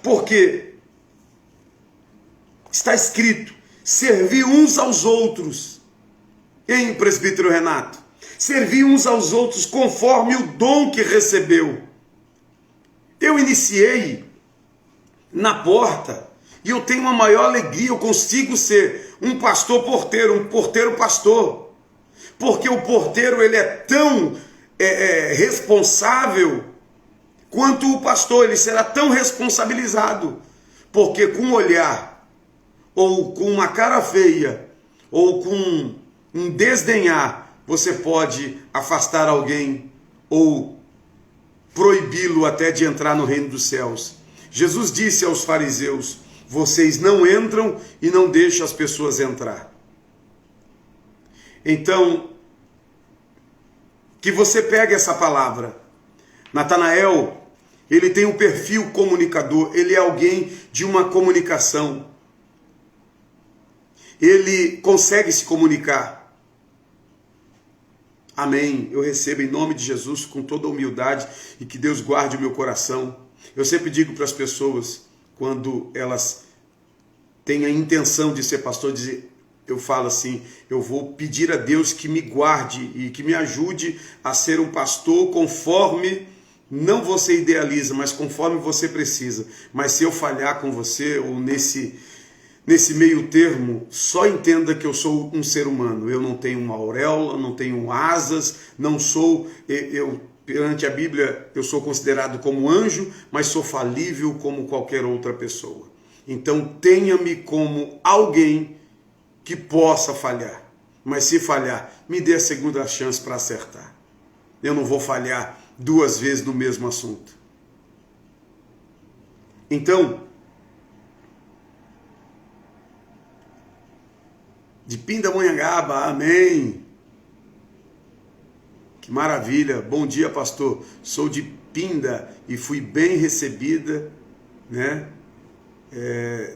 Porque está escrito, servir uns aos outros. Hein, presbítero Renato? Servir uns aos outros conforme o dom que recebeu. Eu iniciei na porta e eu tenho uma maior alegria, eu consigo ser um pastor porteiro, um porteiro pastor. Porque o porteiro ele é tão responsável quanto o pastor, ele será tão responsabilizado. Porque com um olhar, ou com uma cara feia, ou com um desdenhar, você pode afastar alguém, ou proibi-lo até de entrar no reino dos céus. Jesus disse aos fariseus, vocês não entram e não deixam as pessoas entrar. Então, que você pegue essa palavra. Natanael, ele tem um perfil comunicador, ele é alguém de uma comunicação. Ele consegue se comunicar. Amém. Eu recebo em nome de Jesus com toda a humildade e que Deus guarde o meu coração. Eu sempre digo para as pessoas, quando elas têm a intenção de ser pastor, eu falo assim, eu vou pedir a Deus que me guarde e que me ajude a ser um pastor conforme, não você idealiza, mas conforme você precisa. Mas se eu falhar com você, ou nesse meio termo, só entenda que eu sou um ser humano. Eu não tenho uma auréola, não tenho asas, não sou, perante a Bíblia, eu sou considerado como anjo, mas sou falível como qualquer outra pessoa. Então tenha-me como alguém que possa falhar, mas se falhar, me dê a segunda chance para acertar. Eu não vou falhar 2 vezes no mesmo assunto. Então, de Pindamonhangaba, amém. Que maravilha, bom dia pastor, sou de Pinda e fui bem recebida, né?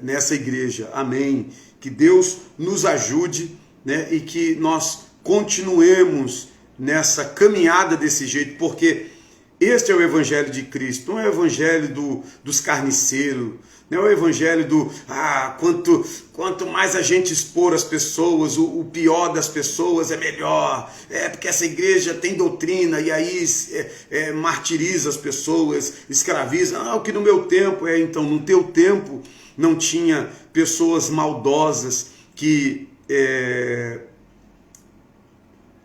Nessa igreja, amém. Que Deus nos ajude, né, e que nós continuemos nessa caminhada desse jeito, porque este é o evangelho de Cristo, não é o evangelho dos carniceiros, não é o evangelho quanto mais a gente expor as pessoas, o pior das pessoas é melhor, porque essa igreja tem doutrina e aí martiriza as pessoas, escraviza. O que no meu tempo então no teu tempo não tinha pessoas maldosas que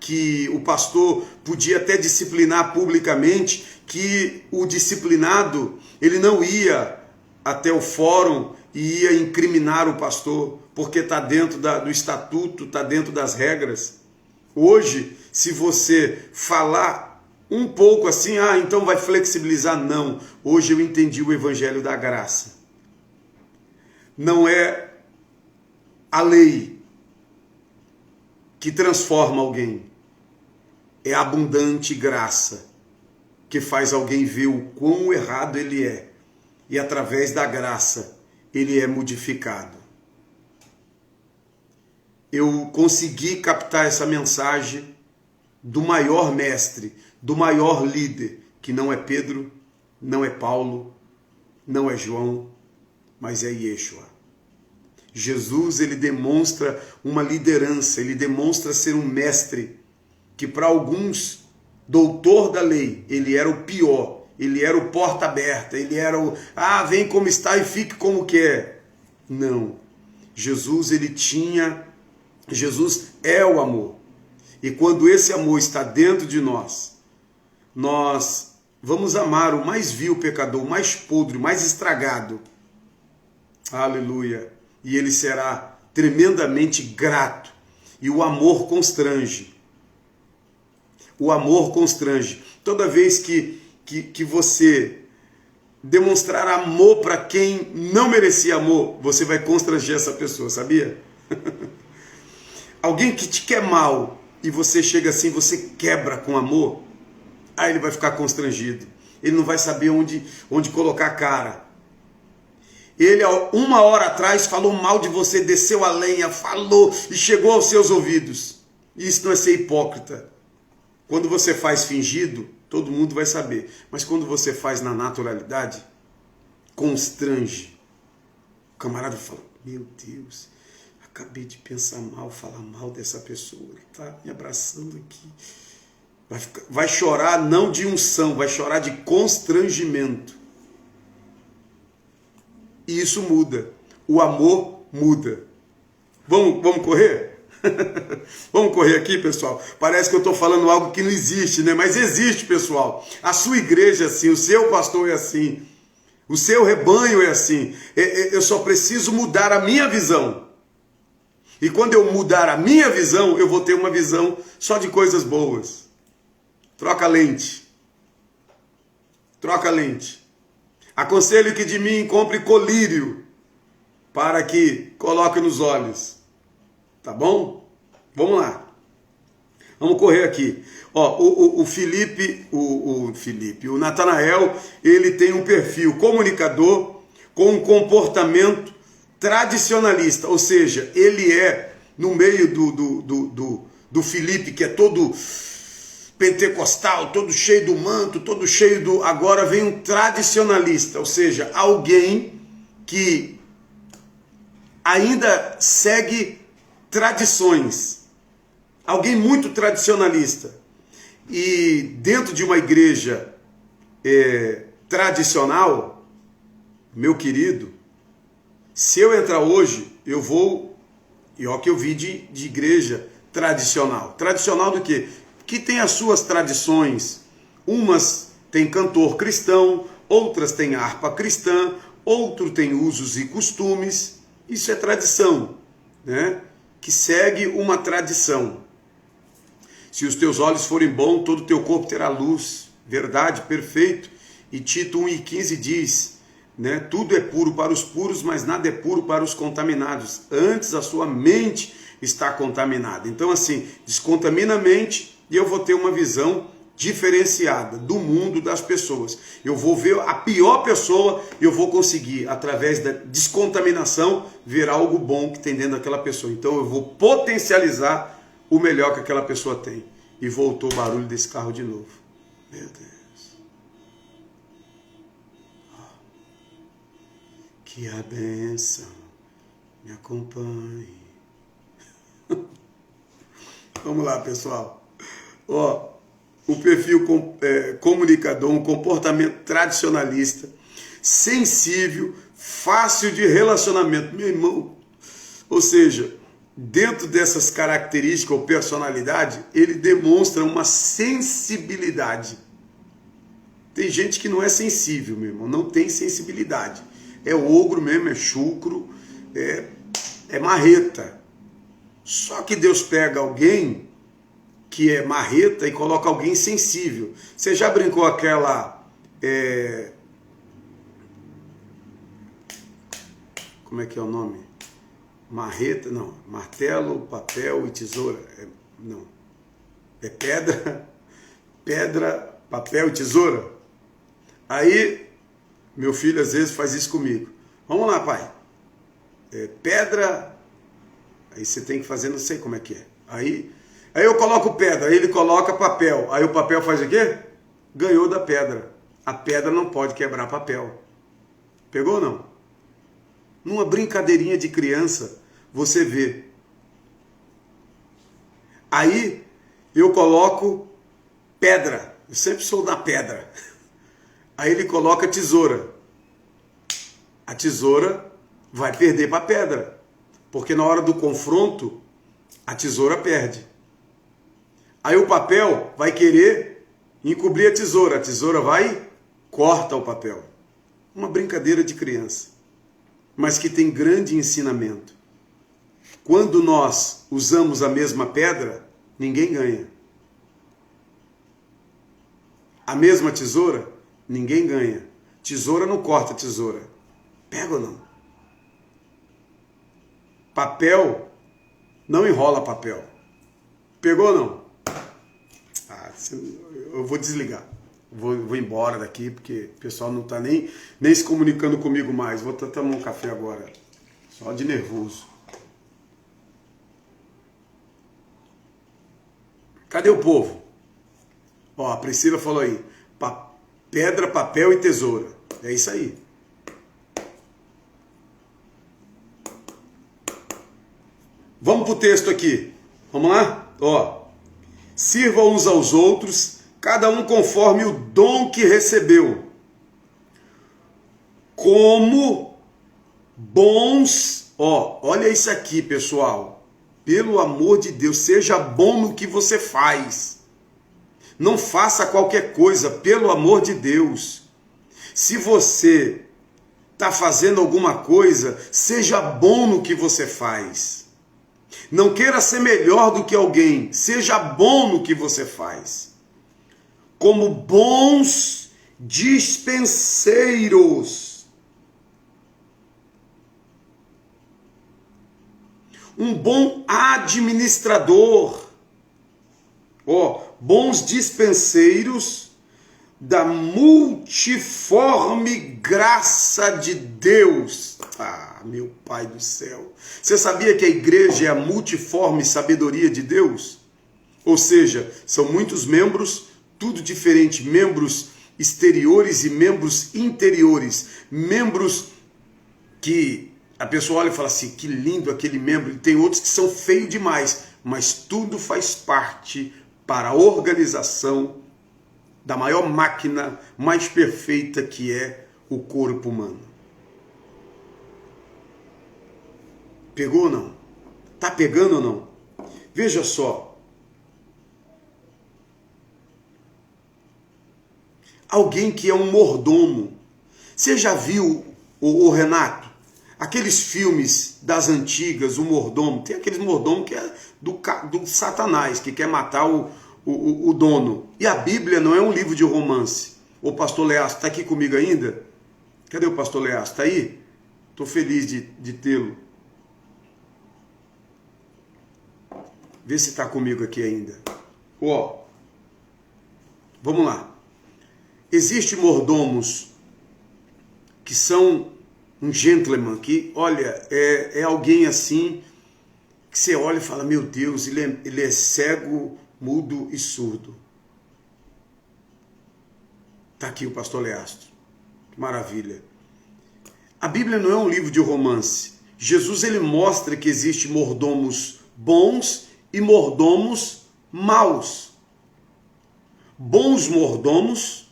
que o pastor podia até disciplinar publicamente, que o disciplinado ele não ia até o fórum e ia incriminar o pastor, porque está dentro do estatuto, está dentro das regras. Hoje, se você falar um pouco assim, então vai flexibilizar, não. Hoje eu entendi o evangelho da graça. Não é a lei que transforma alguém, é a abundante graça que faz alguém ver o quão errado ele é, e através da graça ele é modificado. Eu consegui captar essa mensagem do maior mestre, do maior líder, que não é Pedro, não é Paulo, não é João, mas é Yeshua. Jesus, ele demonstra uma liderança, ele demonstra ser um mestre, que para alguns, doutor da lei, ele era o pior, ele era o porta aberta, ele era o, vem como está e fique como quer. Não, Jesus é o amor. E quando esse amor está dentro de nós, nós vamos amar o mais vil pecador, o mais podre, o mais estragado. Aleluia. E ele será tremendamente grato. E o amor constrange. O amor constrange. Toda vez que você demonstrar amor para quem não merecia amor, você vai constranger essa pessoa, sabia? Alguém que te quer mal e você chega assim, você quebra com amor, aí ele vai ficar constrangido. Ele não vai saber onde colocar a cara. Ele, uma hora atrás, falou mal de você, desceu a lenha, falou e chegou aos seus ouvidos. Isso não é ser hipócrita. Quando você faz fingido, todo mundo vai saber. Mas quando você faz na naturalidade, constrange. O camarada fala, meu Deus, acabei de pensar mal, falar mal dessa pessoa. Ele está me abraçando aqui. Vai chorar não de unção, vai chorar de constrangimento. E isso muda. O amor muda. Vamos correr? Vamos correr aqui, pessoal. Parece que eu estou falando algo que não existe, né? Mas existe, pessoal. A sua igreja é assim, o seu pastor é assim, o seu rebanho é assim. Eu só preciso mudar a minha visão. E quando eu mudar a minha visão, eu vou ter uma visão só de coisas boas. Troca a lente. Troca a lente. Aconselho que de mim compre colírio para que coloque nos olhos. Tá bom? Vamos lá. Vamos correr aqui. O Natanael, ele tem um perfil comunicador com um comportamento tradicionalista. Ou seja, ele é, no meio do Filipe, que é todo pentecostal, todo cheio do manto, todo cheio do... Agora vem um tradicionalista, ou seja, alguém que ainda segue tradições. Alguém muito tradicionalista. E dentro de uma igreja tradicional, meu querido, se eu entrar hoje, eu vou... E ó que eu vi de igreja tradicional. Tradicional do quê? Que tem as suas tradições. Umas tem cantor cristão, outras tem harpa cristã, outro tem usos e costumes. Isso é tradição, né? Que segue uma tradição. Se os teus olhos forem bons, todo o teu corpo terá luz. Verdade, perfeito. E Tito 1,15 diz, né? Tudo é puro para os puros, mas nada é puro para os contaminados. Antes a sua mente está contaminada. Então assim, descontamina a mente e eu vou ter uma visão diferenciada do mundo, das pessoas. Eu vou ver a pior pessoa e eu vou conseguir, através da descontaminação, ver algo bom que tem dentro daquela pessoa. Então eu vou potencializar o melhor que aquela pessoa tem. E voltou o barulho desse carro de novo. Meu Deus. Que a bênção me acompanhe. Vamos lá, pessoal. O perfil comunicador, um comportamento tradicionalista, sensível, fácil de relacionamento. Meu irmão, ou seja, dentro dessas características ou personalidade, ele demonstra uma sensibilidade. Tem gente que não é sensível, meu irmão, não tem sensibilidade. É ogro mesmo, é chucro, é marreta. Só que Deus pega alguém que é marreta e coloca alguém sensível. Você já brincou aquela... como é que é o nome? Marreta, não. Martelo, papel e tesoura. Não. É pedra, papel e tesoura. Aí, meu filho às vezes faz isso comigo. Vamos lá, pai. Pedra... Aí você tem que fazer, não sei como é que é. Aí eu coloco pedra, aí ele coloca papel. Aí o papel faz o quê? Ganhou da pedra. A pedra não pode quebrar papel. Pegou ou não? Numa brincadeirinha de criança, você vê. Aí eu coloco pedra. Eu sempre sou da pedra. Aí ele coloca tesoura. A tesoura vai perder para a pedra. Porque na hora do confronto, a tesoura perde. Aí o papel vai querer encobrir a tesoura vai, corta o papel. Uma brincadeira de criança, mas que tem grande ensinamento. Quando nós usamos a mesma pedra, ninguém ganha. A mesma tesoura, ninguém ganha. Tesoura não corta tesoura. Pega ou não? Papel não enrola papel. Pegou ou não? Eu vou desligar. Vou embora daqui, porque o pessoal não está nem se comunicando comigo mais. Vou tomar um café agora. Só de nervoso. Cadê o povo? Ó, a Priscila falou aí. Pedra, papel e tesoura. É isso aí. Vamos para o texto aqui. Vamos lá? Ó. Sirvam uns aos outros, cada um conforme o dom que recebeu, como bons... Ó, olha isso aqui, pessoal. Pelo amor de Deus, seja bom no que você faz. Não faça qualquer coisa, pelo amor de Deus. Se você está fazendo alguma coisa, seja bom no que você faz. Não queira ser melhor do que alguém, seja bom no que você faz. Como bons dispenseiros. Um bom administrador. Ó, bons dispenseiros da multiforme graça de Deus. Ah, meu Pai do céu. Você sabia que a igreja é a multiforme sabedoria de Deus? Ou seja, são muitos membros, tudo diferente, membros exteriores e membros interiores, membros que a pessoa olha e fala assim, que lindo aquele membro, e tem outros que são feios demais, mas tudo faz parte para a organização da maior máquina mais perfeita que é o corpo humano. Pegou ou não? Tá pegando ou não? Veja só. Alguém que é um mordomo. Você já viu, o Renato, aqueles filmes das antigas, o mordomo? Tem aqueles mordomos que é do Satanás, que quer matar o dono. E a Bíblia não é um livro de romance. O pastor Leastro está aqui comigo ainda? Cadê o pastor Leastro? Está aí? Estou feliz de tê-lo. Vê se está comigo aqui ainda. Ó, vamos lá. Existem mordomos que são um gentleman, que, olha, é alguém assim, que você olha e fala, meu Deus, ele é cego, mudo e surdo. Está aqui o pastor Leastro. Que maravilha. A Bíblia não é um livro de romance. Jesus, ele mostra que existem mordomos bons e mordomos maus. Bons mordomos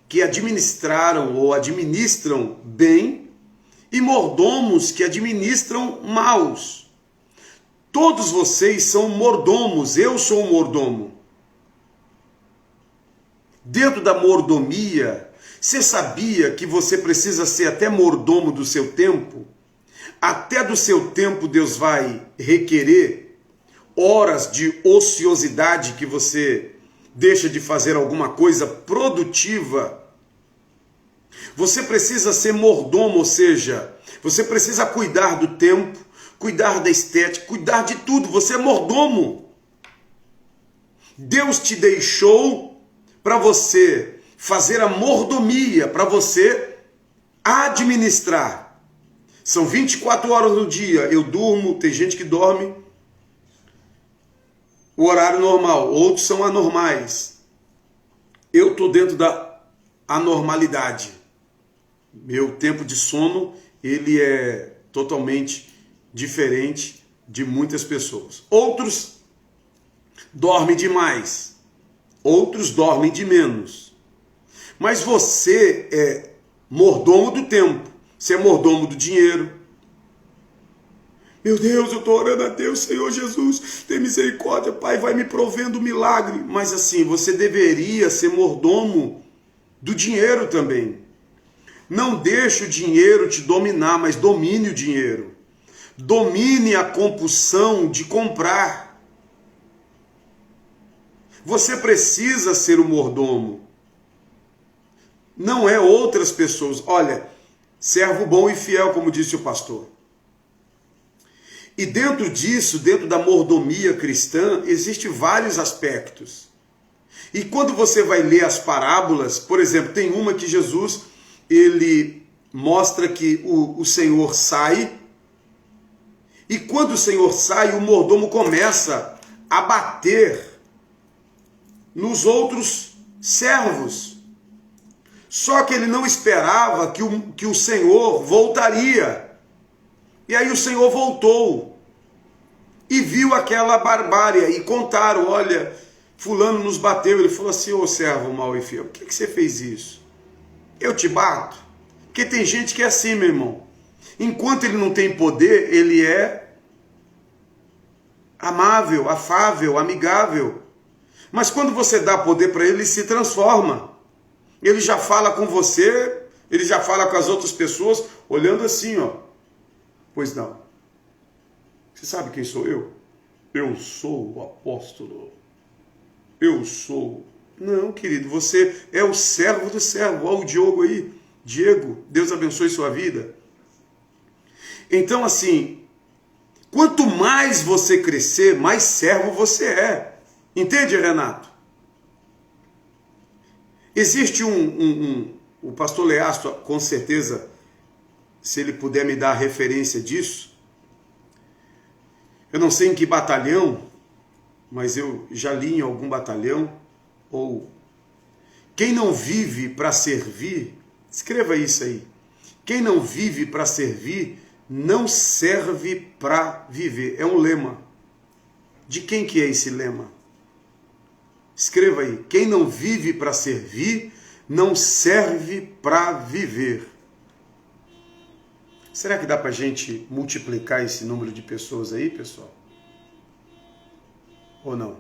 que administraram ou administram bem e mordomos que administram maus. Todos vocês são mordomos, eu sou um mordomo. Dentro da mordomia, você sabia que você precisa ser até mordomo do seu tempo? Até do seu tempo Deus vai requerer horas de ociosidade que você deixa de fazer alguma coisa produtiva. Você precisa ser mordomo, ou seja, você precisa cuidar do tempo, cuidar da estética, cuidar de tudo. Você é mordomo. Deus te deixou para você fazer a mordomia, para você administrar. São 24 horas no dia. Eu durmo, tem gente que dorme o horário normal, outros são anormais. Eu estou dentro da anormalidade. Meu tempo de sono, ele é totalmente diferente de muitas pessoas. Outros dormem demais, outros dormem de menos. Mas você é mordomo do tempo, você é mordomo do dinheiro. Meu Deus, eu estou orando a Deus, Senhor Jesus, tem misericórdia, Pai, vai me provendo milagre. Mas assim, você deveria ser mordomo do dinheiro também. Não deixe o dinheiro te dominar, mas domine o dinheiro. Domine a compulsão de comprar. Você precisa ser o mordomo. Não é outras pessoas. Olha, servo bom e fiel, como disse o pastor. E dentro disso, dentro da mordomia cristã, existem vários aspectos. E quando você vai ler as parábolas, por exemplo, tem uma que Jesus, ele mostra que o Senhor sai, e quando o Senhor sai, o mordomo começa a bater nos outros servos. Só que ele não esperava que o Senhor voltaria. E aí o Senhor voltou e viu aquela barbárie e contaram, olha, fulano nos bateu. Ele falou assim, ô servo mau e fiel, por que você fez isso? Eu te bato? Porque tem gente que é assim, meu irmão. Enquanto ele não tem poder, ele é amável, afável, amigável. Mas quando você dá poder para ele, ele se transforma. Ele já fala com você, ele já fala com as outras pessoas, olhando assim, ó. Pois não. Você sabe quem sou eu? Eu sou o apóstolo. Eu sou. Não, querido, você é o servo do servo. Olha o Diogo aí. Diego, Deus abençoe sua vida. Então, assim, quanto mais você crescer, mais servo você é. Entende, Renato? Existe o pastor Leastro, com certeza, se ele puder me dar a referência disso. Eu não sei em que batalhão, mas eu já li em algum batalhão. Ou quem não vive para servir, escreva isso aí. Quem não vive para servir, não serve para viver. É um lema. De quem que é esse lema? Escreva aí. Quem não vive para servir, não serve para viver. Será que dá para a gente multiplicar esse número de pessoas aí, pessoal? Ou não?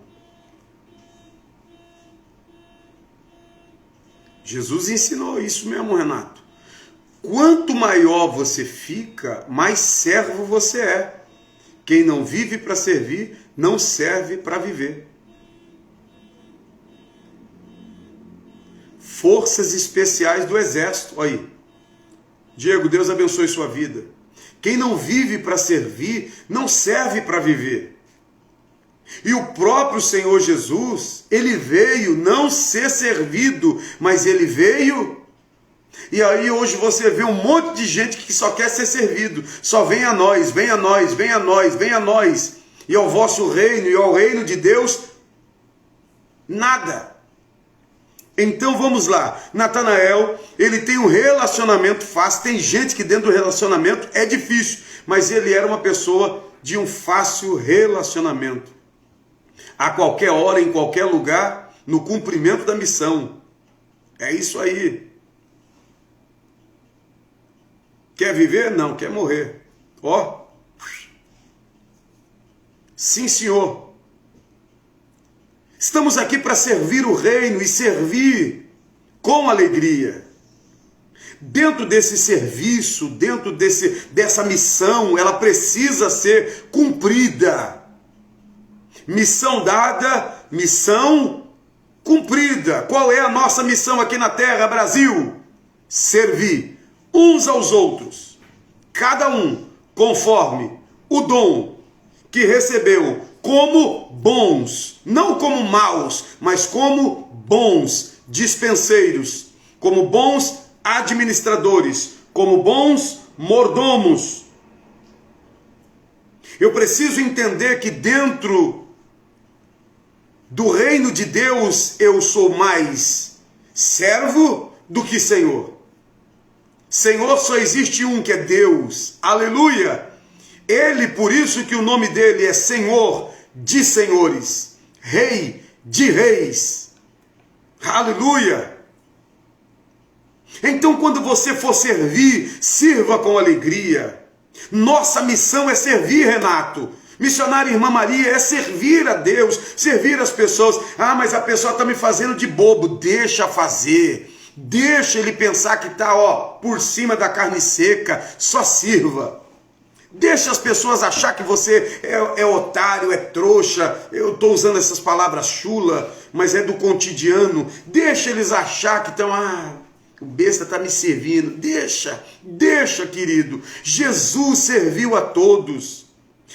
Jesus ensinou isso mesmo, Renato. Quanto maior você fica, mais servo você é. Quem não vive para servir, não serve para viver. Forças especiais do Exército, olha aí. Diego, Deus abençoe sua vida. Quem não vive para servir, não serve para viver. E o próprio Senhor Jesus, ele veio não ser servido, mas ele veio. E aí hoje você vê um monte de gente que só quer ser servido. Só vem a nós, vem a nós, vem a nós, vem a nós. E ao vosso reino e ao reino de Deus, nada. Então vamos lá, Natanael, ele tem um relacionamento fácil, tem gente que dentro do relacionamento é difícil, mas ele era uma pessoa de um fácil relacionamento. A qualquer hora, em qualquer lugar, no cumprimento da missão. É isso aí. Quer viver? Não, quer morrer. Ó. Sim, senhor. Estamos aqui para servir o reino e servir com alegria. Dentro desse serviço, dentro dessa missão, ela precisa ser cumprida. Missão dada, missão cumprida. Qual é a nossa missão aqui na terra, Brasil? Servir uns aos outros, cada um conforme o dom que recebeu, como bons, não como maus, mas como bons dispenseiros, como bons administradores, como bons mordomos. Eu preciso entender que dentro do reino de Deus eu sou mais servo do que senhor. Senhor só existe um, que é Deus. Aleluia! Ele, por isso que o nome dele é Senhor de senhores, Rei de reis. Aleluia! Então, quando você for servir, sirva com alegria. Nossa missão é servir, Renato. Missionária Irmã Maria é servir a Deus, servir as pessoas. Ah, mas a pessoa está me fazendo de bobo. Deixa fazer. Deixa ele pensar que está por cima da carne seca. Só sirva. Deixa as pessoas achar que você é otário, é trouxa. Eu estou usando essas palavras chula, mas é do cotidiano. Deixa eles achar que estão... o besta está me servindo. Deixa, querido. Jesus serviu a todos.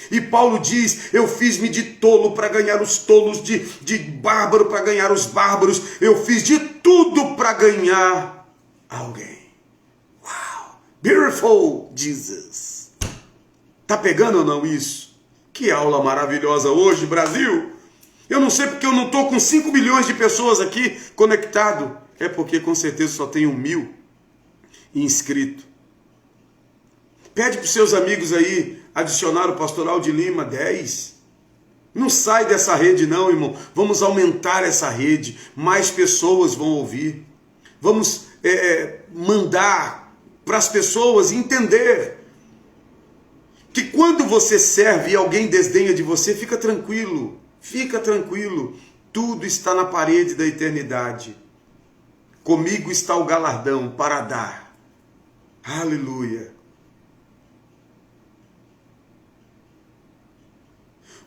E Paulo diz, eu fiz-me de tolo para ganhar os tolos, de bárbaro para ganhar os bárbaros. Eu fiz de tudo para ganhar alguém. Uau! Beautiful Jesus. Tá pegando ou não isso? Que aula maravilhosa hoje, Brasil. Eu não sei porque eu não estou com 5 milhões de pessoas aqui conectado. É porque com certeza só tem 1.000 inscritos. Pede para os seus amigos aí adicionar o Pastoral de Lima 10. Não sai dessa rede não, irmão. Vamos aumentar essa rede. Mais pessoas vão ouvir. Vamos mandar para as pessoas entender que quando você serve e alguém desdenha de você, fica tranquilo. Fica tranquilo. Tudo está na parede da eternidade. Comigo está o galardão para dar. Aleluia.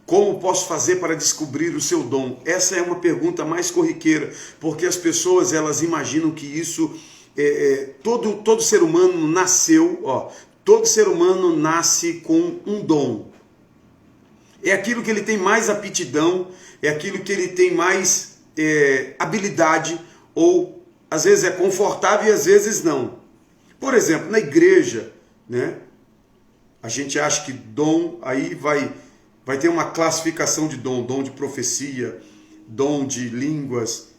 Como posso fazer para descobrir o seu dom? Essa é uma pergunta mais corriqueira, porque as pessoas elas imaginam que isso todo ser humano nasceu, todo ser humano nasce com um dom. É aquilo que ele tem mais aptidão, é aquilo que ele tem mais habilidade, ou às vezes é confortável e às vezes não. Por exemplo, na igreja, né, a gente acha que dom, aí vai ter uma classificação de dom de profecia, dom de línguas,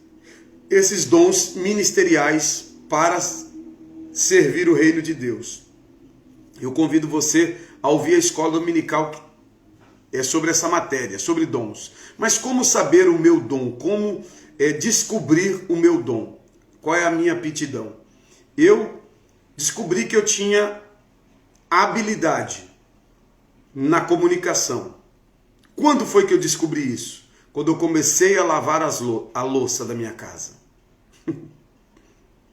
esses dons ministeriais para servir o reino de Deus. Eu convido você a ouvir a escola dominical que é sobre essa matéria, sobre dons. Mas como saber o meu dom? Como descobrir o meu dom? Qual é a minha aptidão? Eu descobri que eu tinha habilidade na comunicação. Quando foi que eu descobri isso? Quando eu comecei a lavar a louça da minha casa.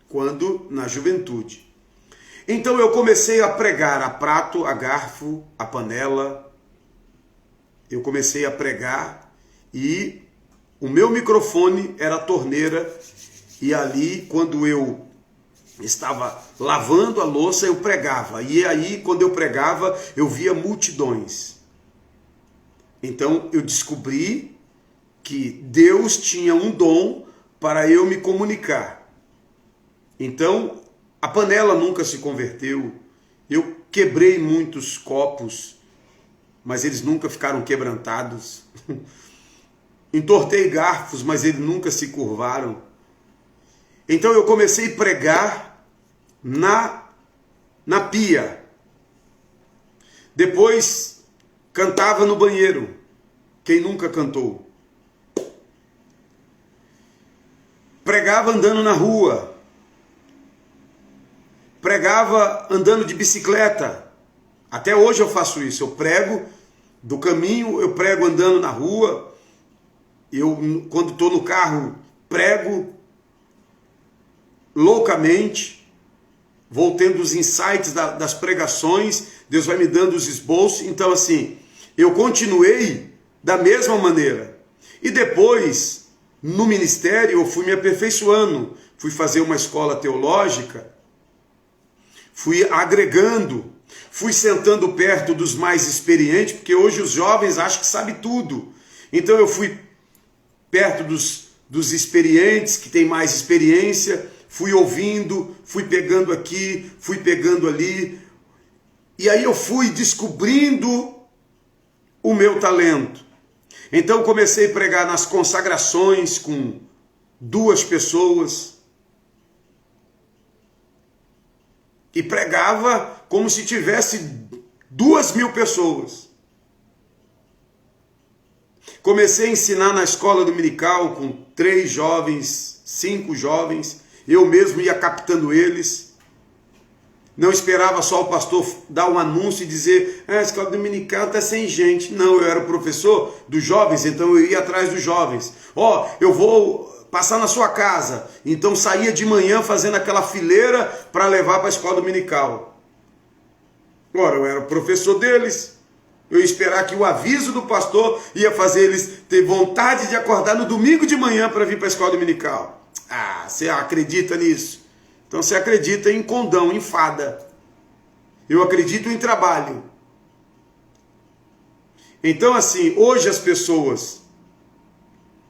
Quando? Na juventude. Então eu comecei a pregar a prato, a garfo, a panela. Eu comecei a pregar e o meu microfone era a torneira. E ali, quando eu estava lavando a louça, eu pregava. E aí, quando eu pregava, eu via multidões. Então eu descobri que Deus tinha um dom para eu me comunicar. Então a panela nunca se converteu. Eu quebrei muitos copos, mas eles nunca ficaram quebrantados. Entortei garfos, mas eles nunca se curvaram. Então eu comecei a pregar na pia. Depois cantava no banheiro. Quem nunca cantou? Pregava andando na rua. Pregava andando de bicicleta. Até hoje eu faço isso. Eu prego do caminho, eu prego andando na rua, eu quando estou no carro, prego loucamente, vou tendo os insights das pregações, Deus vai me dando os esboços, então assim, eu continuei da mesma maneira. E depois, no ministério, eu fui me aperfeiçoando, fui fazer uma escola teológica, fui agregando, fui sentando perto dos mais experientes, porque hoje os jovens acham que sabem tudo. Então eu fui perto dos experientes, que têm mais experiência, fui ouvindo, fui pegando aqui, fui pegando ali, e aí eu fui descobrindo o meu talento. Então comecei a pregar nas consagrações com 2 pessoas, e pregava como se tivesse 2.000 pessoas. Comecei a ensinar na escola dominical com 3 jovens, 5 jovens, eu mesmo ia captando eles. Não esperava só o pastor dar um anúncio e dizer, a escola dominical está sem gente. Não, eu era o professor dos jovens, então eu ia atrás dos jovens. Eu vou passar na sua casa. Então saía de manhã fazendo aquela fileira para levar para a escola dominical. Ora, eu era o professor deles. Eu ia esperar que o aviso do pastor ia fazer eles ter vontade de acordar no domingo de manhã para vir para a escola dominical. Ah, você acredita nisso? Então você acredita em condão, em fada. Eu acredito em trabalho. Então assim, hoje as pessoas,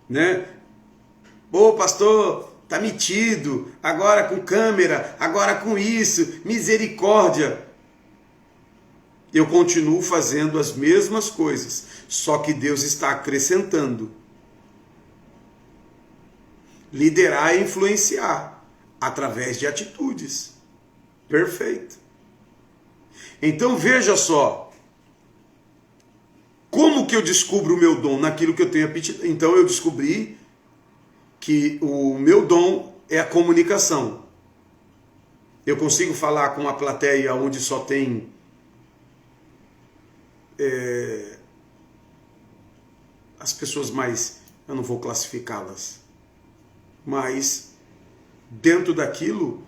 né? Pastor, tá metido, agora com câmera, agora com isso, misericórdia. Eu continuo fazendo as mesmas coisas, só que Deus está acrescentando. Liderar e influenciar, através de atitudes. Perfeito. Então veja só, como que eu descubro o meu dom? Naquilo que eu tenho aptidão. Então eu descobri que o meu dom é a comunicação. Eu consigo falar com uma plateia onde só tem as pessoas mais, eu não vou classificá-las, mas dentro daquilo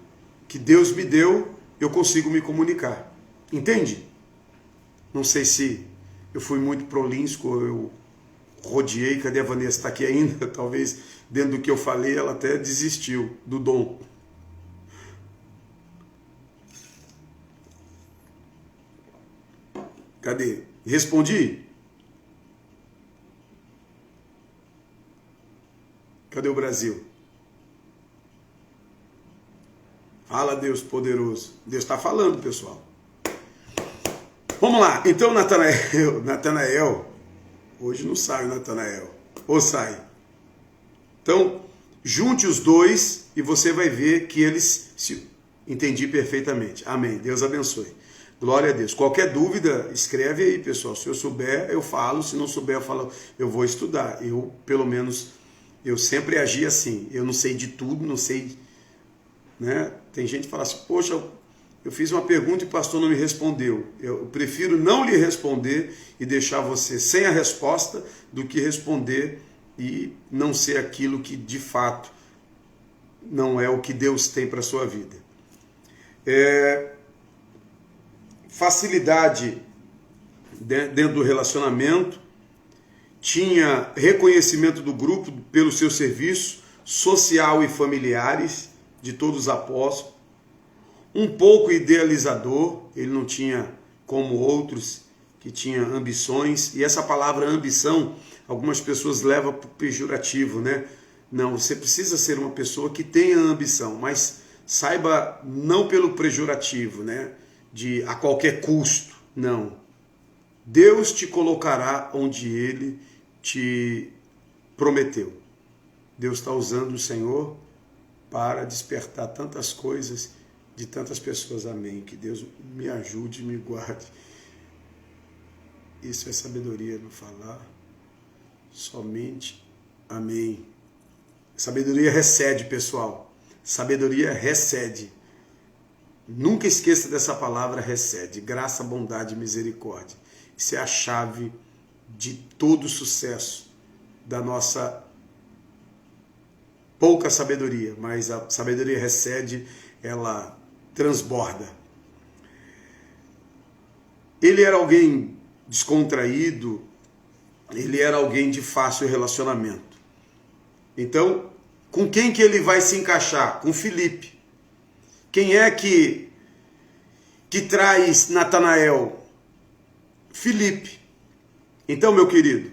que Deus me deu, eu consigo me comunicar. Entende? Não sei se eu fui muito prolixo, eu rodeei, cadê a Vanessa? Está aqui ainda, talvez dentro do que eu falei ela até desistiu do dom. Cadê? Respondi? Cadê o Brasil? Fala, Deus poderoso. Deus está falando, pessoal. Vamos lá. Então, Natanael, hoje não sai o Natanael. Ou sai? Então, junte os dois e você vai ver que eles se... Entendi perfeitamente. Amém. Deus abençoe. Glória a Deus. Qualquer dúvida, escreve aí, pessoal. Se eu souber, eu falo. Se não souber, eu falo. Eu vou estudar. Eu, pelo menos, eu sempre agi assim. Eu não sei de tudo, não sei... Né? Tem gente que fala assim, poxa, eu fiz uma pergunta e o pastor não me respondeu. Eu prefiro não lhe responder e deixar você sem a resposta do que responder e não ser aquilo que de fato não é o que Deus tem para a sua vida. Facilidade dentro do relacionamento, tinha reconhecimento do grupo pelo seu serviço social e familiares de todos os apóstolos, um pouco idealizador, ele não tinha como outros que tinham ambições, e essa palavra ambição, algumas pessoas levam para o pejorativo, né? Não, você precisa ser uma pessoa que tenha ambição, mas saiba não pelo pejorativo, né? De a qualquer custo, não. Deus te colocará onde Ele te prometeu. Deus está usando o Senhor para despertar tantas coisas de tantas pessoas. Amém. Que Deus me ajude e me guarde. Isso é sabedoria no falar. Somente. Amém. Sabedoria recede, pessoal. Sabedoria recede. Nunca esqueça dessa palavra recede. Graça, bondade e misericórdia. Isso é a chave de todo o sucesso da nossa pouca sabedoria, mas a sabedoria recede, ela transborda. Ele era alguém descontraído, ele era alguém de fácil relacionamento. Então, com quem que ele vai se encaixar? Com Filipe. Quem é que traz Natanael? Filipe. Então, meu querido,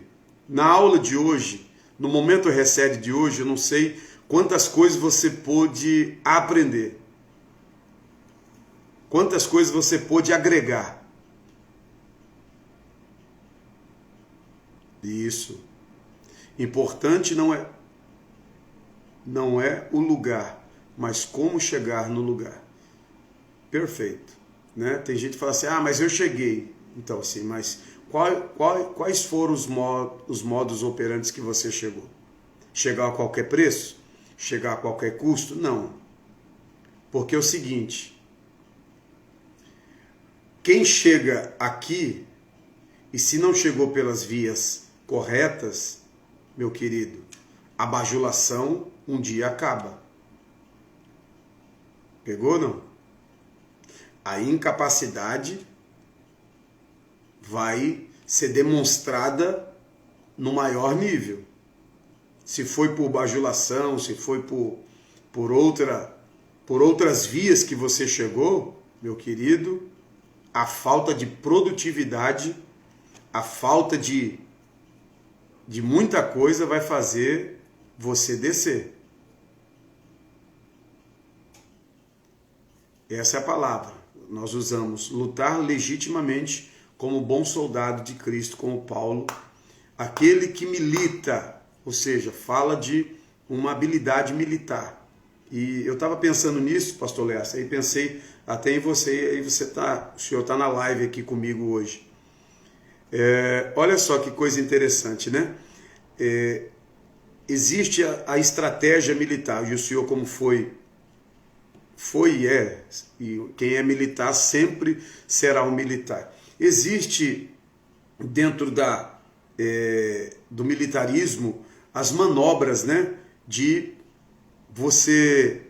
na aula de hoje, no momento recede de hoje, eu não sei quantas coisas você pôde aprender. Quantas coisas você pôde agregar. Isso. Importante não é o lugar, mas como chegar no lugar. Perfeito. Né? Tem gente que fala assim, mas eu cheguei. Então, assim, mas quais foram os modos operantes que você chegou? Chegar a qualquer preço? Chegar a qualquer custo? Não. Porque é o seguinte, quem chega aqui, e se não chegou pelas vias corretas, meu querido, a bajulação um dia acaba. Pegou, não? A incapacidade vai ser demonstrada no maior nível. Se foi por bajulação, se foi por outras vias que você chegou, meu querido, a falta de produtividade, a falta de muita coisa vai fazer você descer. Essa é a palavra. Nós usamos lutar legitimamente como bom soldado de Cristo, como Paulo, aquele que milita, ou seja, fala de uma habilidade militar. E eu estava pensando nisso, pastor Lessa, aí pensei até em você, aí o senhor está na live aqui comigo hoje. Olha só que coisa interessante, né? Existe a estratégia militar, e o senhor como foi e é, e quem é militar sempre será um militar. Existe dentro do militarismo as manobras, né, de você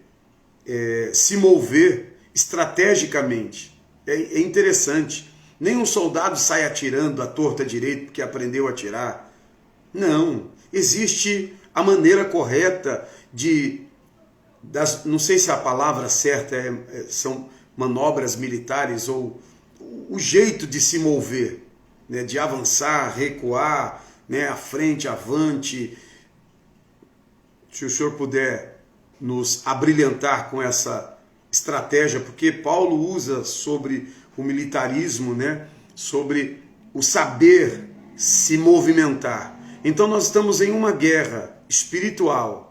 se mover estrategicamente. É interessante. Nenhum soldado sai atirando à torta direita porque aprendeu a atirar. Não. Existe a maneira correta não sei se a palavra certa são manobras militares ou o jeito de se mover, né, de avançar, recuar, né, à frente, avante. Se o senhor puder nos abrilhantar com essa estratégia, porque Paulo usa sobre o militarismo, né, sobre o saber se movimentar. Então nós estamos em uma guerra espiritual.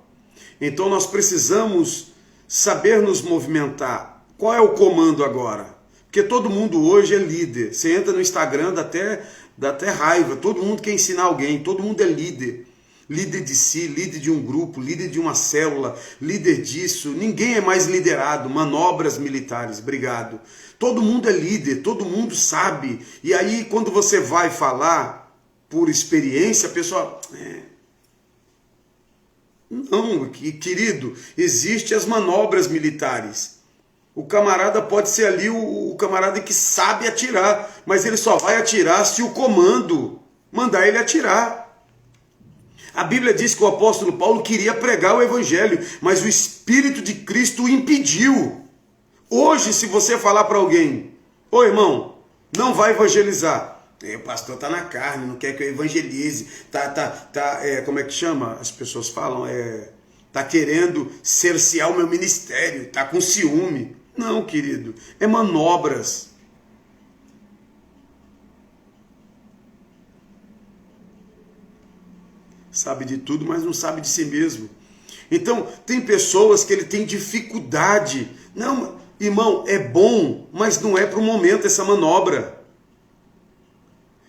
Então nós precisamos saber nos movimentar. Qual é o comando agora? Porque todo mundo hoje é líder. Você entra no Instagram, dá até raiva. Todo mundo quer ensinar alguém, todo mundo é líder. Líder de si, líder de um grupo, líder de uma célula, líder disso. Ninguém é mais liderado. Manobras militares, obrigado. Todo mundo é líder, todo mundo sabe. E aí quando você vai falar por experiência, a pessoa... Não, querido, existem as manobras militares. O camarada pode ser ali o camarada que sabe atirar, mas ele só vai atirar se o comando mandar ele atirar. A Bíblia diz que o apóstolo Paulo queria pregar o evangelho, mas o Espírito de Cristo o impediu. Hoje, se você falar para alguém, ô irmão, não vai evangelizar. O pastor está na carne, não quer que eu evangelize, como é que chama? As pessoas falam, tá querendo cercear o meu ministério, tá com ciúme. Não, querido, é manobras. Sabe de tudo, mas não sabe de si mesmo. Então, tem pessoas que ele tem dificuldade. Não, irmão, é bom, mas não é para o momento essa manobra.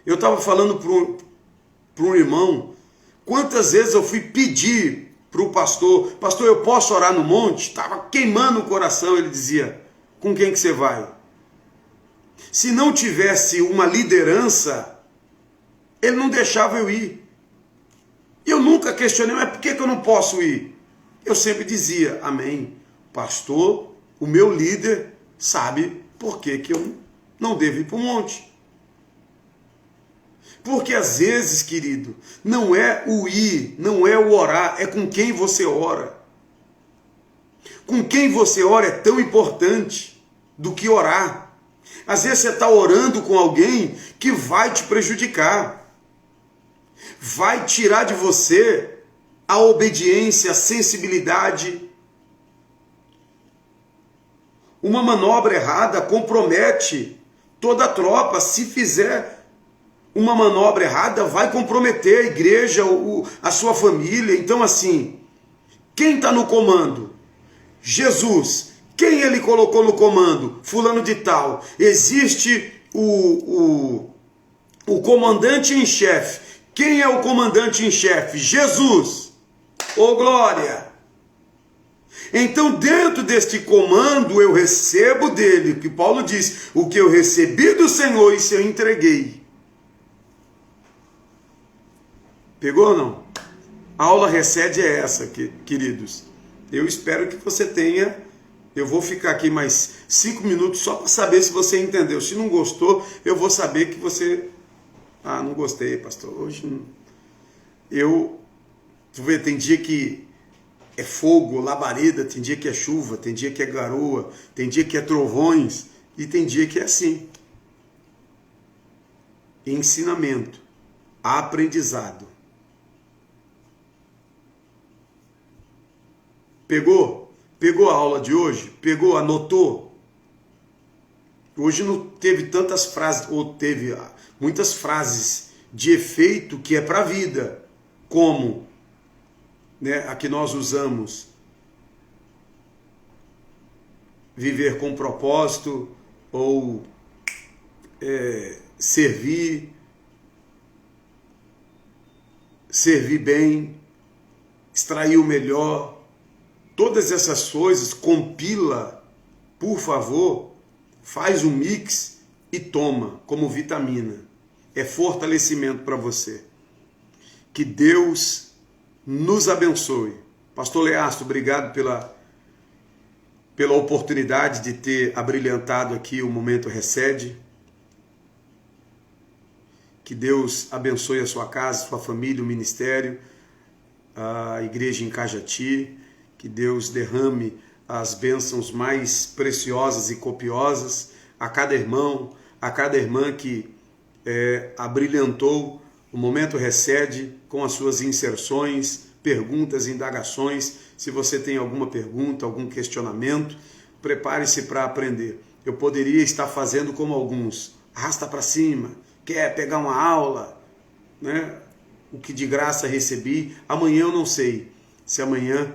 Eu estava falando para um irmão, quantas vezes eu fui pedir para o pastor, eu posso orar no monte? Estava queimando o coração, ele dizia, com quem que você vai? Se não tivesse uma liderança, Ele não deixava eu ir. Eu nunca questionei, mas por que eu não posso ir? Eu sempre dizia, amém, pastor, o meu líder sabe por que eu não devo ir para o monte. Porque às vezes, querido, não é o ir, não é o orar, é com quem você ora. Com quem você ora é tão importante do que orar. Às vezes você está orando com alguém que vai te prejudicar. Vai tirar de você a obediência, a sensibilidade. Uma manobra errada compromete toda a tropa. Se fizer uma manobra errada, vai comprometer a igreja, a sua família. Então, assim, quem está no comando? Jesus. Quem ele colocou no comando? Fulano de tal. Existe o comandante em chefe. Quem é o comandante em chefe? Jesus. Ô glória! Então, dentro deste comando, eu recebo dele, que Paulo diz, o que eu recebi do Senhor, isso eu entreguei. Pegou ou não? A aula recede é essa, queridos. Eu espero que você tenha. Eu vou ficar aqui mais 5 minutos só para saber se você entendeu. Se não gostou, eu vou saber que você... Ah, não gostei, pastor. Hoje não... Tu vê, tem dia que é fogo, labareda, tem dia que é chuva, tem dia que é garoa, tem dia que é trovões e tem dia que é assim. Ensinamento, aprendizado. Pegou? Pegou a aula de hoje? Pegou? Anotou? Hoje não teve tantas frases, ou teve muitas frases de efeito que é para a vida, como, né, a que nós usamos, viver com propósito, ou servir bem, extrair o melhor. Todas essas coisas, compila, por favor, faz um mix e toma como vitamina. É fortalecimento para você. Que Deus nos abençoe. Pastor Leastro, obrigado pela oportunidade de ter abrilhantado aqui o Momento Recede. Que Deus abençoe a sua casa, sua família, o ministério, a igreja em Cajati. Que Deus derrame as bênçãos mais preciosas e copiosas a cada irmão, a cada irmã que abrilhantou o Momento Recede com as suas inserções, perguntas, indagações. Se você tem alguma pergunta, algum questionamento, prepare-se para aprender. Eu poderia estar fazendo como alguns, arrasta para cima, quer pegar uma aula, né? O que de graça recebi, amanhã eu não sei se amanhã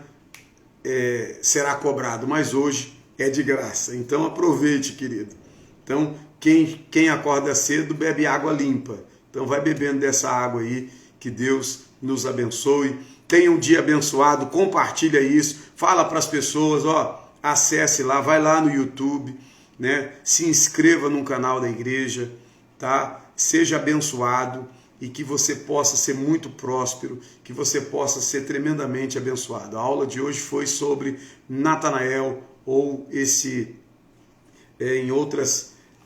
será cobrado, mas hoje é de graça. Então aproveite, querido. Então quem acorda cedo bebe água limpa. Então vai bebendo dessa água aí, que Deus nos abençoe. Tenha um dia abençoado, compartilha isso, fala para as pessoas, acesse lá, vai lá no YouTube, né? Se inscreva no canal da igreja, tá? Seja abençoado. E que você possa ser muito próspero, que você possa ser tremendamente abençoado. A aula de hoje foi sobre Natanael, ou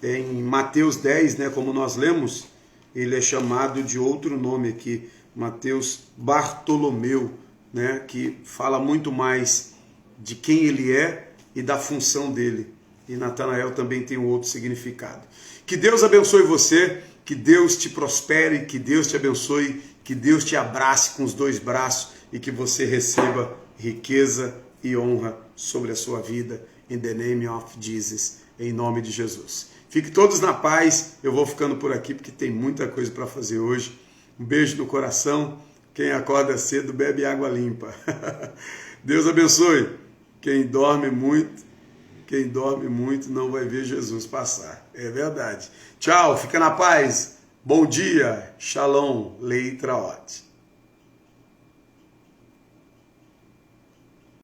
em Mateus 10, né, como nós lemos, ele é chamado de outro nome aqui, Mateus Bartolomeu, né, que fala muito mais de quem ele é e da função dele. E Natanael também tem um outro significado. Que Deus abençoe você. Que Deus te prospere, que Deus te abençoe, que Deus te abrace com os 2 braços e que você receba riqueza e honra sobre a sua vida. In the name of Jesus, em nome de Jesus. Fiquem todos na paz, eu vou ficando por aqui porque tem muita coisa para fazer hoje. Um beijo no coração, quem acorda cedo bebe água limpa. Deus abençoe. Quem dorme muito não vai ver Jesus passar. É verdade. Tchau, fica na paz. Bom dia. Shalom. Leitra Ot.